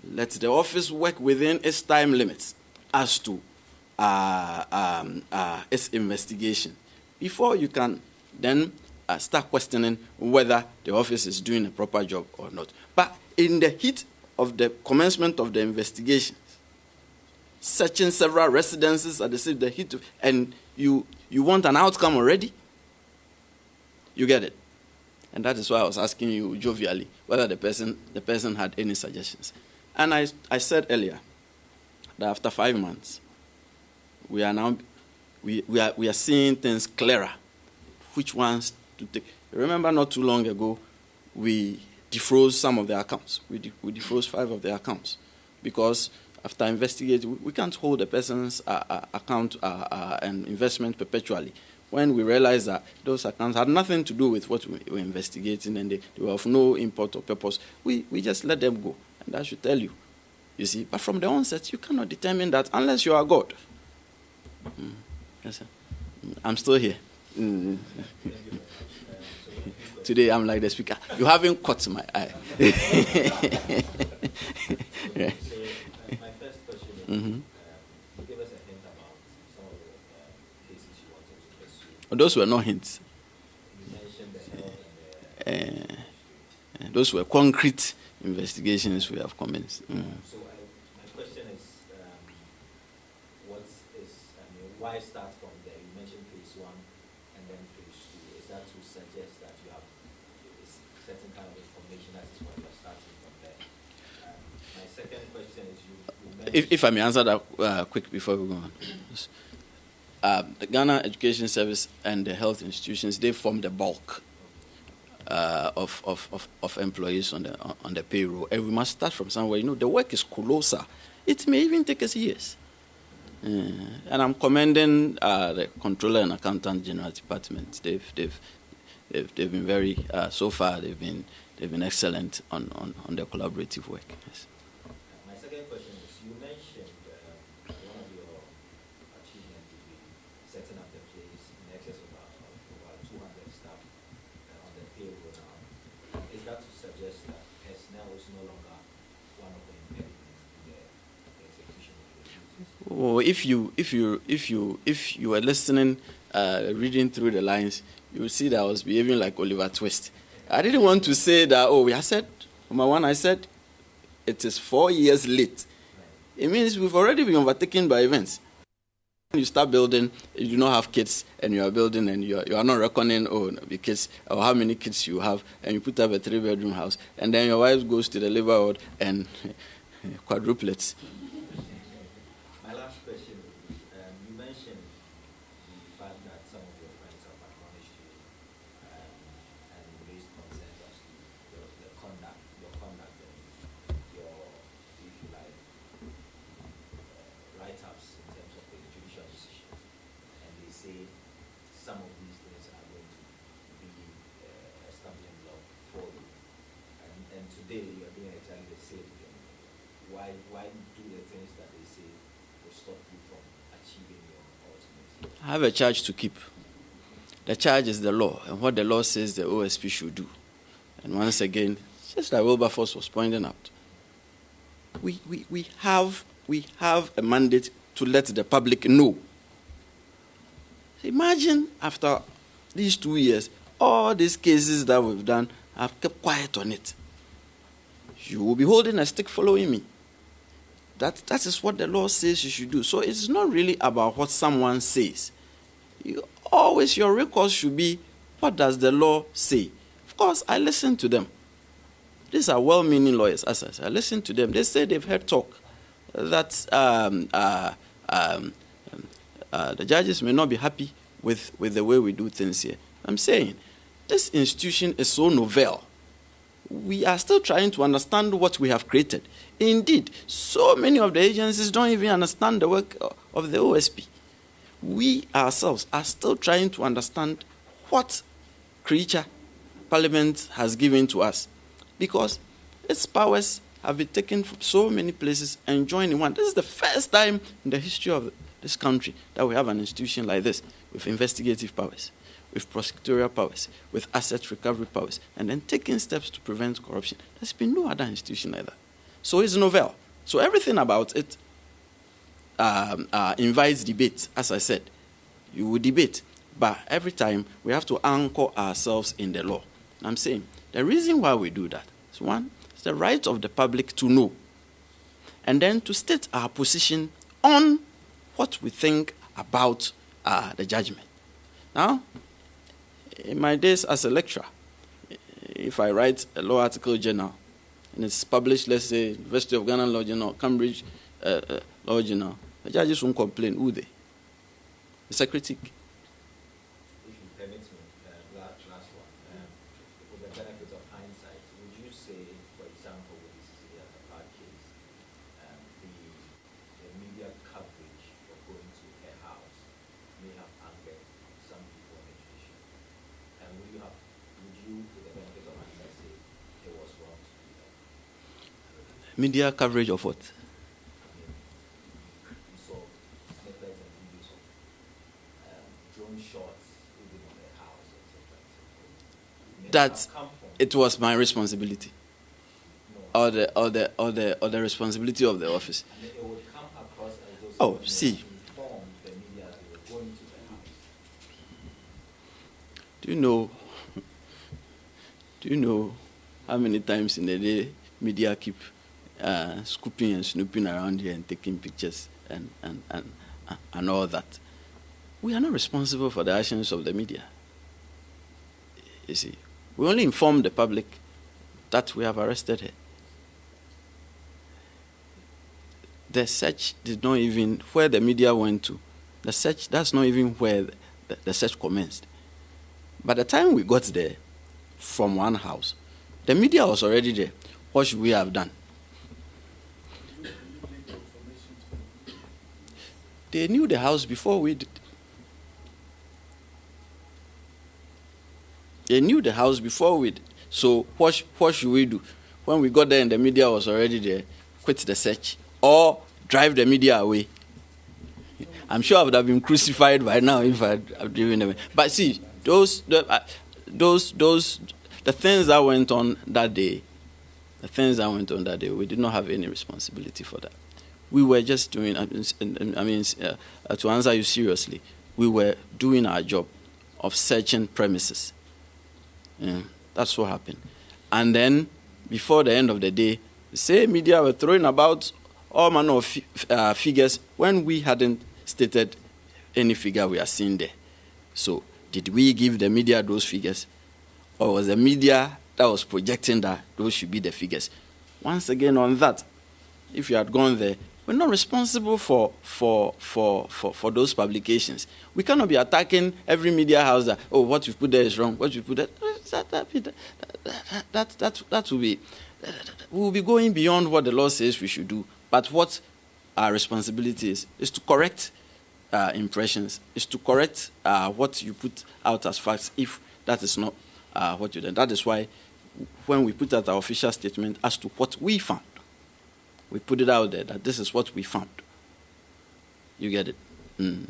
Let the office work within its time limits as to its investigation before you can then start questioning whether the office is doing a proper job or not. But in the heat of the commencement of the investigations, searching several residences at the heat of, and you want an outcome already, you get it. And that is why I was asking you jovially whether the person had any suggestions. And I said earlier that after 5 months, we are seeing things clearer. Which ones to take? Remember, not too long ago, we defroze some of their accounts. We defroze 5 of their accounts because after investigating, we can't hold a person's account and investment perpetually. When we realized that those accounts had nothing to do with what we were investigating and they were of no import or purpose, we just let them go. And that should tell you, you see. But from the onset, you cannot determine that unless you are God. Yes, sir. I'm still here. Today I'm like the speaker. You haven't caught my eye. Yeah. So my first question is, give us a hint about some of the cases you wanted to pursue. Those were not hints. You mentioned the health and Those were concrete investigations we have commenced. So my question is, why start from there? You mentioned phase 1 and then phase 2. Is that to suggest that you have a certain kind of information that is why you are starting from there? My second question is, you mentioned... If I may answer that quick before we go on. The Ghana Education Service and the health institutions, they form the bulk of employees on the payroll. And we must start from somewhere. You know, the work is colossal. It may even take us years. And I'm commending the Controller and Accountant General Department. They've been very so far. They've been excellent on their collaborative work. Yes. My second question is: you mentioned one of your achievements will be setting up the place in excess of about 200 staff on the payroll now. Is that to suggest that personnel is no longer one of the impediments in the execution of the duties? Oh, if you were listening, reading through the lines, you would see that I was behaving like Oliver Twist. I didn't want to say that, I said, number one, I said, it is 4 years late. It means we've already been overtaken by events. You start building, you do not have kids, and you are building, and you are not reckoning, because or how many kids you have, and you put up a 3-bedroom house, and then your wife goes to the labor ward and quadruplets. My last question would be, you mentioned the fact that some of your friends have admonished you and raised concerns as to your conduct and your, if you like, write-ups in terms of the judicial decisions. And they say some of these things are going to be a stumbling block for you. And today you are doing exactly the same thing. Why do the things that they say will stop you from achieving your ultimate? I have a charge to keep. The charge is the law, and what the law says the OSP should do. And once again, just like Wilberforce was pointing out, we have a mandate to let the public know. Imagine after these 2 years, all these cases that we've done, I've kept quiet on it. You will be holding a stick following me. That is what the law says you should do. So it's not really about what someone says. Your recourse should be, what does the law say? Of course, I listen to them. These are well-meaning lawyers, as I said. I listen to them. They say they've heard talk that the judges may not be happy with the way we do things here. I'm saying, this institution is so novel. We are still trying to understand what we have created. Indeed, so many of the agencies don't even understand the work of the OSP. We ourselves are still trying to understand what creature Parliament has given to us, because its powers have been taken from so many places and joined in one. This is the first time in the history of this country that we have an institution like this, with investigative powers, with prosecutorial powers, with asset recovery powers, and then taking steps to prevent corruption. There's been no other institution like that. So it's novel. So everything about it invites debate, as I said. You will debate, but every time we have to anchor ourselves in the law. I'm saying the reason why we do that is, one, it's the right of the public to know, and then to state our position on what we think about the judgment. Now, in my days as a lecturer, if I write a law article journal and it's published, let's say, University of Ghana Law Journal, Cambridge Law Journal, the judges won't complain, would they? It's a critique. If you permit me, last one, with the benefit of hindsight, would you say, for example, with the Citi Agyebeng case, the media coverage of going to her house may have angered some people on the judiciary? And would you, with the benefit of hindsight, say it was wrong to do that? Media coverage of what? You saw snippets and videos of drone shots even on their house, etc. That it was my responsibility, No. or the responsibility of the office. And it would come across as Oh, though see. informed the media that they were going to the house. Do you know how many times in a day media keep scooping and snooping around here and taking pictures and all that? We are not responsible for the actions of the media. You see, we only inform the public that we have arrested her. The search did not even, where the media went to, the search, that's not even where the search commenced. By the time we got there from one house, the media was already there. What should we have done? They knew the house before we did. They knew the house before we did. So what should we do? When we got there and the media was already there, quit the search or drive the media away. I'm sure I would have been crucified by now if I'd driven them. But see, the things that went on that day, we did not have any responsibility for that. We were just doing, to answer you seriously, we were doing our job of searching premises. Yeah, That's what happened. And then, before the end of the day, the same media were throwing about all manner of figures when we hadn't stated any figure we are seeing there. So, did we give the media those figures? Or was the media that was projecting that those should be the figures? Once again, on that, if you had gone there, we're not responsible for those publications. We cannot be attacking every media house that, oh, what you put there is wrong, what you put there, that will be, we will be going beyond what the law says we should do. But what our responsibility is to correct impressions, is to correct what you put out as facts if that is not what you did. That is why when we put out our official statement as to what we found, we put it out there that this is what we found. You get it? Mm.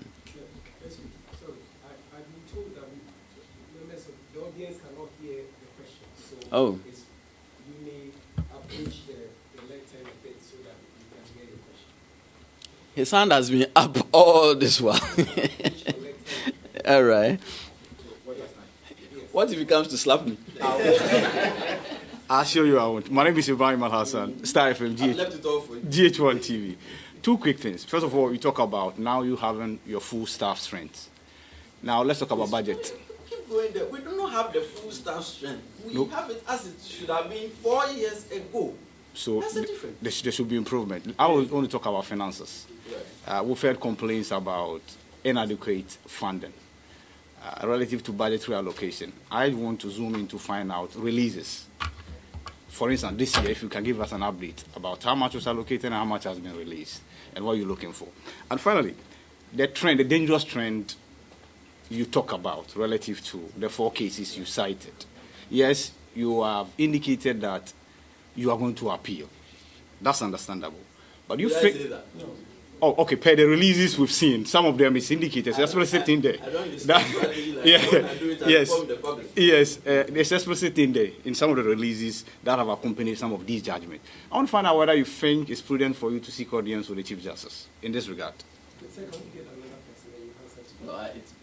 Sorry, I've been told that members of the audience cannot hear the question. So you may approach the lectern a bit so that you can hear the question. His hand has been up all this while. All right. What if he comes to slap me? I'll show you I won't. My name is Ibrahim Al-Hassan, Star FM, GH1 TV. Two quick things. First of all, you talk about now you having your full staff strength. Now let's talk about budget. Keep going there. We do not have the full staff strength. We have it as it should have been 4 years ago. So that's the difference. There should be improvement. I will only talk about finances. We've heard complaints about inadequate funding relative to budgetary allocation. I want to zoom in to find out releases. For instance, this year, if you can give us an update about how much was allocated and how much has been released, and what you're looking for. And finally, the trend, the dangerous trend you talk about relative to the 4 cases you cited. Yes, you have indicated that you are going to appeal. That's understandable. But you think... No. Oh, okay, per the releases we've seen, some of them is indicated, there's explicit in there. Yes, there's explicit in there, in some of the releases that have accompanied some of these judgments. I want to find out whether you think it's prudent for you to seek audience with the Chief Justice in this regard.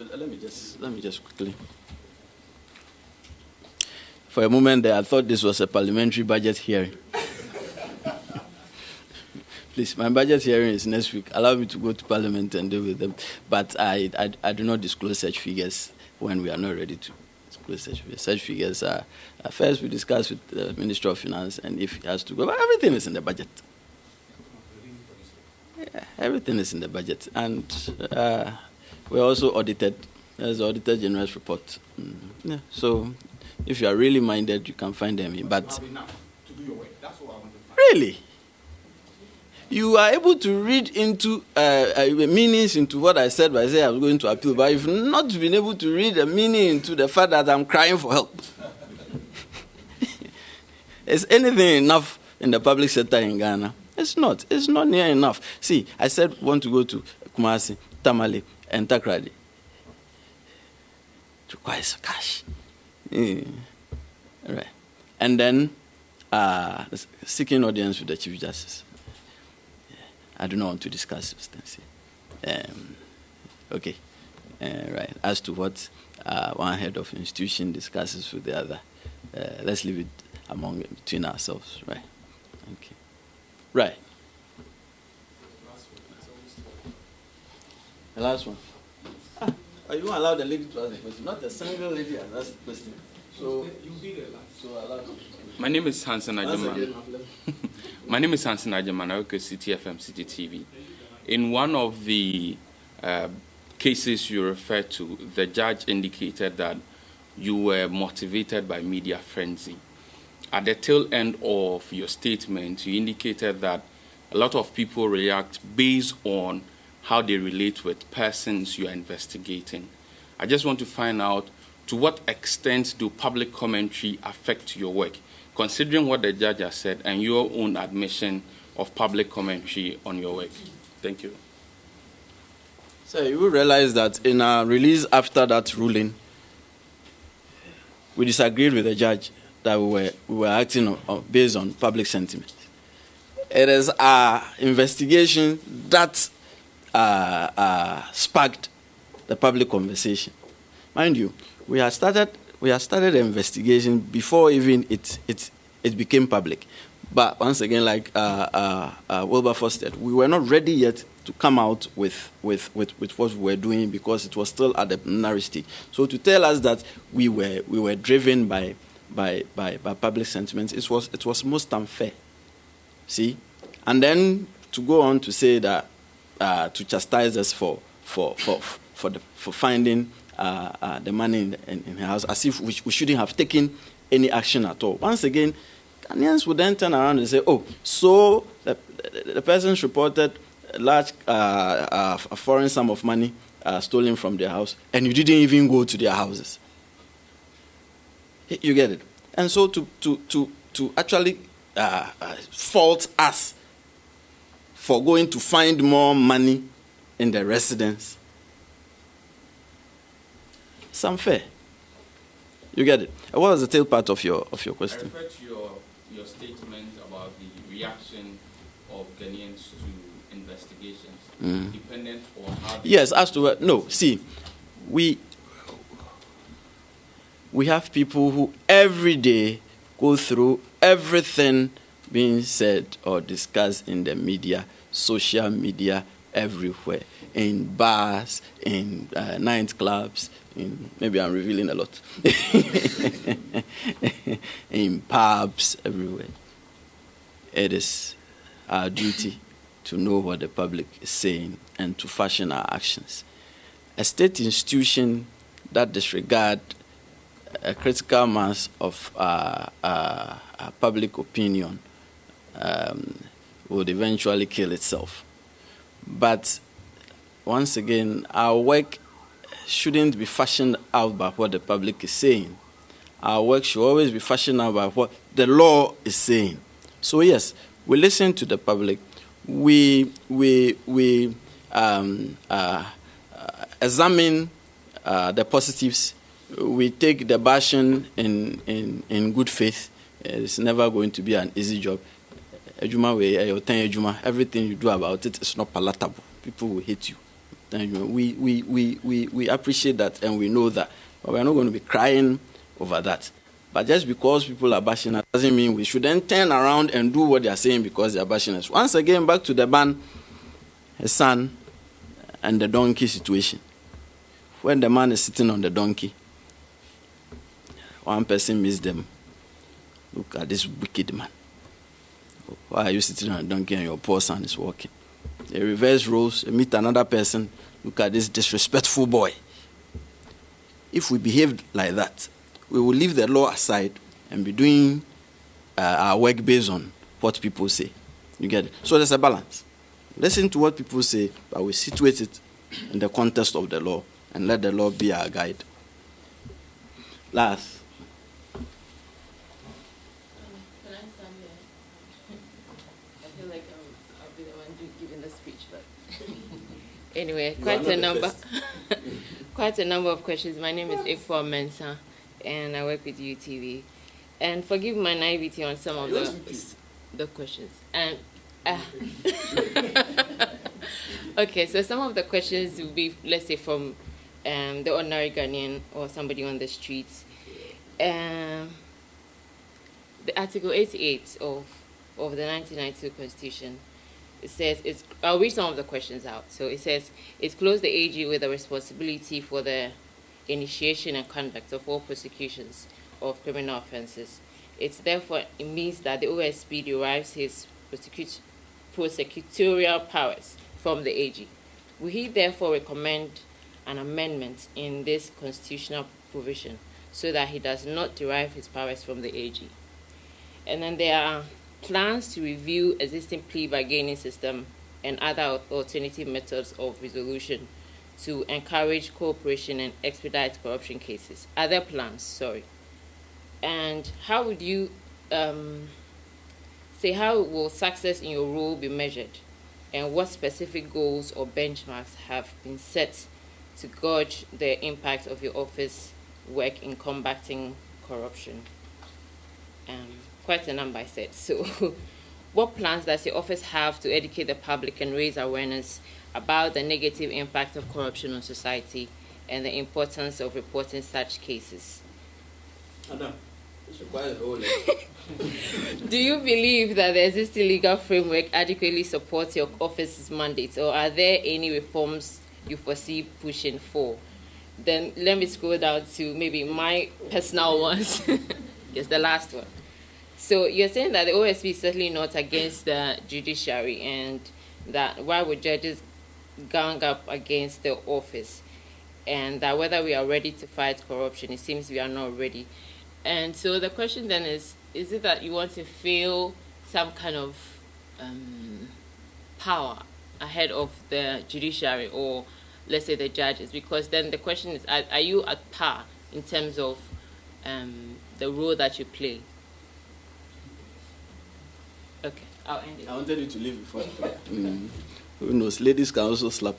Let me just quickly. For a moment there, I thought this was a parliamentary budget hearing. Please, my budget hearing is next week. Allow me to go to Parliament and deal with them. But I do not disclose such figures when we are not ready to disclose such figures. Such figures are first we discuss with the Minister of Finance, and if he has to go, but everything is in the budget. Yeah, everything is in the budget. And we're also audited. There's the Auditor General's report. Yeah, so if you are really minded, you can find them in. But really? You are able to read into meanings into what I said by saying I was going to appeal, but you've not been able to read the meaning into the fact that I'm crying for help. Is anything enough in the public sector in Ghana? It's not. It's not near enough. See, I said want to go to Kumasi, Tamale, and Takrady. It requires cash. Yeah. Right. And then seeking audience with the Chief Justice. I do not want to discuss substance. Okay. Right. As to what one head of institution discusses with the other, let's leave it between ourselves. Right. Okay. Right. The last one. You won't allow the lady to ask the question. Not a single lady has asked the question. So you be the last. So allow. My name is Hansen Agyebeng. My name is Hansen Agyebeng. I work at Citi FM, Citi TV. In one of the cases you referred to, the judge indicated that you were motivated by media frenzy. At the tail end of your statement, you indicated that a lot of people react based on how they relate with persons you are investigating. I just want to find out, to what extent do public commentary affect your work, considering what the judge has said and your own admission of public commentary on your work? Thank you. So you will realize that in our release after that ruling, we disagreed with the judge that we were acting based on public sentiment. It is our investigation that sparked the public conversation. Mind you, we had started we had started the investigation before even it became public. But once again, like Wilberforce said, we were not ready yet to come out with what we were doing because it was still at the preliminary stage. So to tell us that we were driven by public sentiments, it was most unfair. See, and then to go on to say that to chastise us for finding the money in her house, as if we shouldn't have taken any action at all. Once again, Ghanaians would then turn around and say, oh, so the persons reported a large a foreign sum of money stolen from their house, and you didn't even go to their houses. You get it? And so to actually fault us for going to find more money in the residence, it's unfair. You get it? What was the tail part of your question? I refer to your statement about the reaction of Ghanaians to investigations, dependent on how. Yes, as to no. See, we have people who every day go through everything being said or discussed in the media, social media, everywhere, in bars, in nightclubs, maybe I'm revealing a lot, in pubs, everywhere. It is our duty to know what the public is saying and to fashion our actions. A state institution that disregards a critical mass of public opinion would eventually kill itself. But once again, our work shouldn't be fashioned out by what the public is saying. Our work should always be fashioned out by what the law is saying. So yes, we listen to the public. We examine the positives. We take the bashing in good faith. It's never going to be an easy job. Everything you do about it is not palatable. People will hate you. We appreciate that and we know that. But we're not going to be crying over that. But just because people are bashing us doesn't mean we should then turn around and do what they are saying because they are bashing us. Once again, back to the man, his son, and the donkey situation. When the man is sitting on the donkey, one person meets them. Look at this wicked man. Why are you sitting on a donkey and your poor son is walking? They reverse roles, they meet another person. Look at this disrespectful boy. If we behaved like that, we will leave the law aside and be doing our work based on what people say. You get it? So there's a balance. Listen to what people say, but we situate it in the context of the law and let the law be our guide. Last. Can I stand here? I feel like I'll be the one giving the speech, but anyway, quite a number of questions. My name is Ifo Mensah, and I work with UTV. And forgive my naivety on some of the questions. And okay, so some of the questions will be, let's say, from the ordinary Ghanaian or somebody on the streets. The Article 88 of the 1992 Constitution, it says, I'll read some of the questions out. So it says, it clothes the AG with a responsibility for the initiation and conduct of all prosecutions of criminal offences. It means that the OSP derives his prosecutorial powers from the AG. Will he therefore recommend an amendment in this constitutional provision so that he does not derive his powers from the AG? And then there are plans to review existing plea bargaining system and other alternative methods of resolution to encourage cooperation and expedite corruption cases. Other plans, sorry. And how would you say, how will success in your role be measured? And what specific goals or benchmarks have been set to gauge the impact of your office work in combating corruption? Quite a number, I said. So what plans does your office have to educate the public and raise awareness about the negative impact of corruption on society and the importance of reporting such cases? Do you believe that the existing legal framework adequately supports your office's mandate, or are there any reforms you foresee pushing for? Then let me scroll down to maybe my personal ones. Yes, the last one. So you're saying that the OSP is certainly not against the judiciary, and that why would judges gang up against the office, and that whether we are ready to fight corruption, it seems we are not ready. And so the question then is it that you want to feel some kind of power ahead of the judiciary, or let's say the judges? Because then the question is, are you at par in terms of the role that you play? Okay, I'll end it. I wanted you to leave before. Who knows? Ladies can also slap.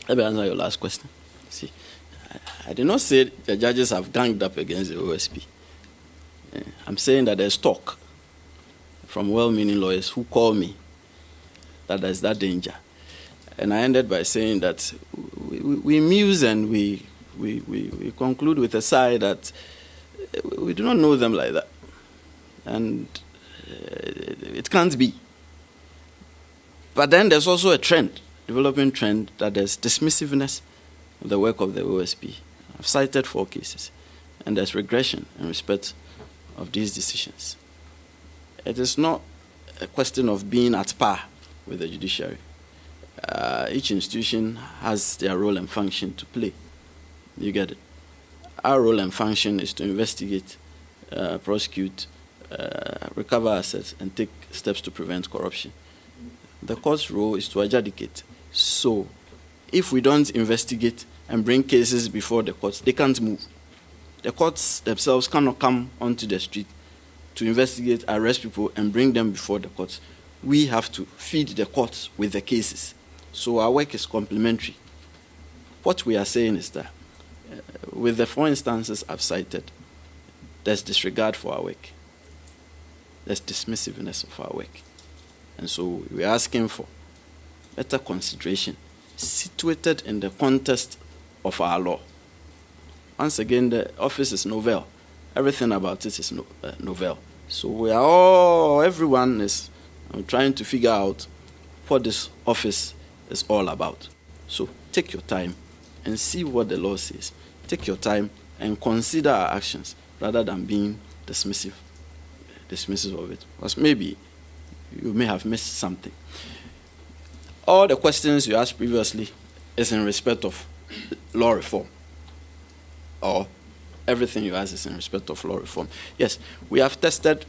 Let me answer your last question. See, I did not say the judges have ganged up against the OSP. I'm saying that there's talk from well-meaning lawyers who call me that there's that danger. And I ended by saying that we muse and we conclude with a sigh that we do not know them like that. And it can't be. But then there's also a trend, developing trend, that there's dismissiveness of the work of the OSP. I've cited 4 cases. And there's regression in respect of these decisions. It is not a question of being at par with the judiciary. Each institution has their role and function to play. You get it? Our role and function is to investigate, prosecute, recover assets, and take steps to prevent corruption. The court's role is to adjudicate. So, if we don't investigate and bring cases before the courts, they can't move. The courts themselves cannot come onto the street to investigate, arrest people, and bring them before the courts. We have to feed the courts with the cases. So our work is complementary. What we are saying is that, with the 4 instances I've cited, there's disregard for our work. There's dismissiveness of our work. And so we're asking for better consideration, situated in the context of our law. Once again, the office is novel. Everything about it is novel. So everyone is trying to figure out what this office is all about. So take your time and see what the law says. Take your time and consider our actions rather than being dismissive of it. Because maybe you may have missed something. All the questions you asked previously is in respect of law reform. Or everything you ask is in respect of law reform. Yes, we have tested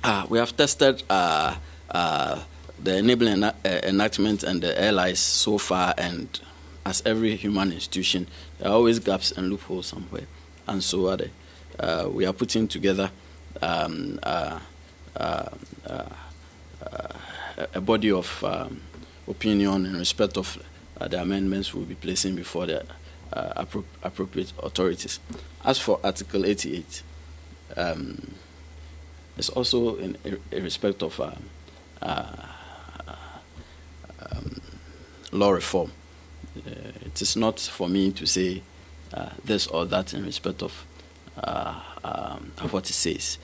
the enabling enactment and the allies so far, and as every human institution, there are always gaps and loopholes somewhere. And so we are putting together a body of opinion in respect of the amendments we'll be placing before the appropriate authorities. As for Article 88, it's also in respect of law reform. It is not for me to say this or that in respect of what it says.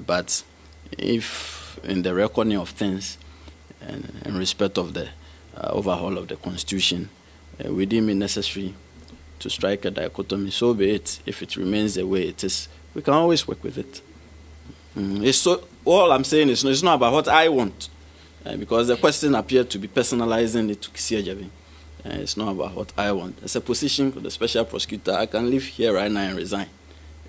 But if in the reckoning of things and in respect of the overhaul of the Constitution, we deem it necessary to strike a dichotomy, so be it. If it remains the way it is, we can always work with it. All I'm saying is it's not about what I want, because the question appeared to be personalizing it to Kissi Agyebeng. It's not about what I want. It's a position for the special prosecutor. I can leave here right now and resign,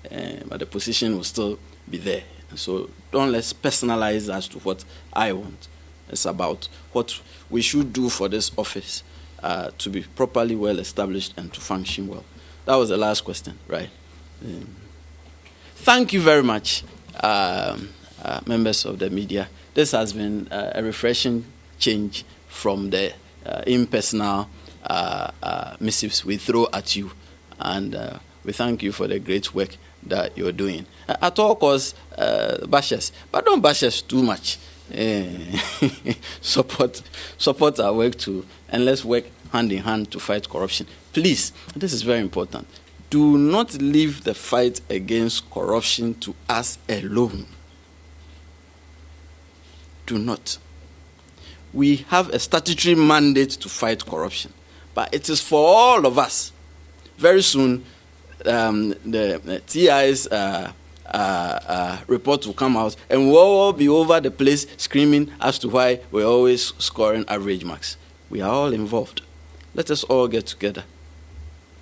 but the position will still be there. So don't let's personalize as to what I want. It's about what we should do for this office to be properly well established and to function well. That was the last question, right? Thank you very much, members of the media. This has been a refreshing change from the impersonal missives we throw at you, and we thank you for the great work that you're doing. At all costs, bash us, but don't bash us too much. Support our work too, and let's work hand in hand to fight corruption. Please, this is very important. do not leave the fight against corruption to us alone. Do not. We have a statutory mandate to fight corruption, but it is for all of us. Very soon, the TI's report will come out, and we'll all be over the place screaming as to why we're always scoring average marks. We are all involved. Let us all get together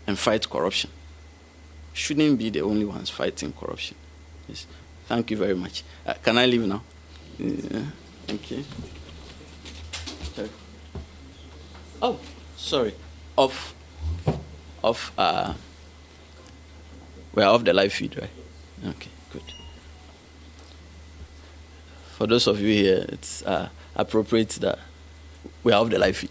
and fight corruption. Shouldn't be the only ones fighting corruption. Yes. Thank you very much. Can I leave now? Yeah. Thank you. Sorry. Oh, sorry. We're off the live feed, right? Okay, good. For those of you here, it's appropriate that we're off the live feed.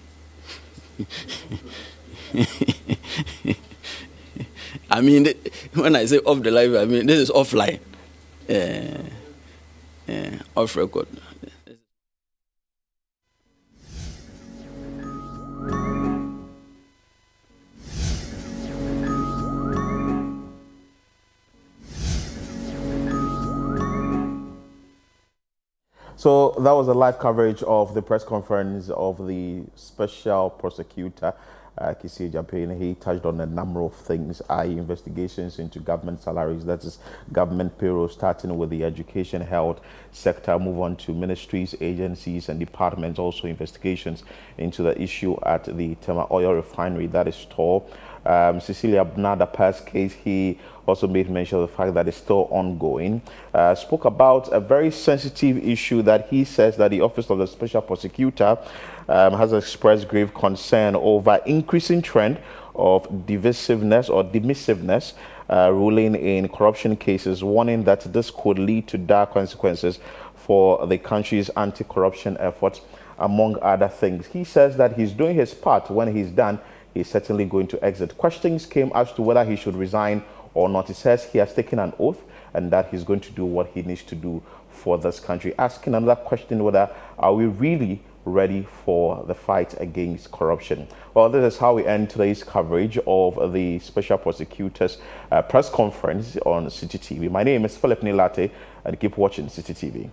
I mean, when I say off the live, I mean this is offline, off record. So that was a live coverage of the press conference of the Special Prosecutor Kissi Agyebeng. He touched on a number of things, investigations into government salaries, that is government payroll, starting with the education, health sector, move on to ministries, agencies and departments, also investigations into the issue at the Tema Oil Refinery, that is TOR. Cecilia Bnadapa's case, he also made mention of the fact that it's still ongoing. Spoke about a very sensitive issue that he says that the Office of the Special Prosecutor has expressed grave concern over increasing trend of divisiveness or dismissiveness ruling in corruption cases, warning that this could lead to dire consequences for the country's anti-corruption efforts, among other things. He says that he's doing his part. When he's done, he's certainly going to exit. Questions came as to whether he should resign or not. He says he has taken an oath and that he's going to do what he needs to do for this country. Asking another question, whether are we really ready for the fight against corruption? Well, this is how we end today's coverage of the Special Prosecutor's press conference on Citi TV. My name is Philip Nilate, and keep watching Citi TV.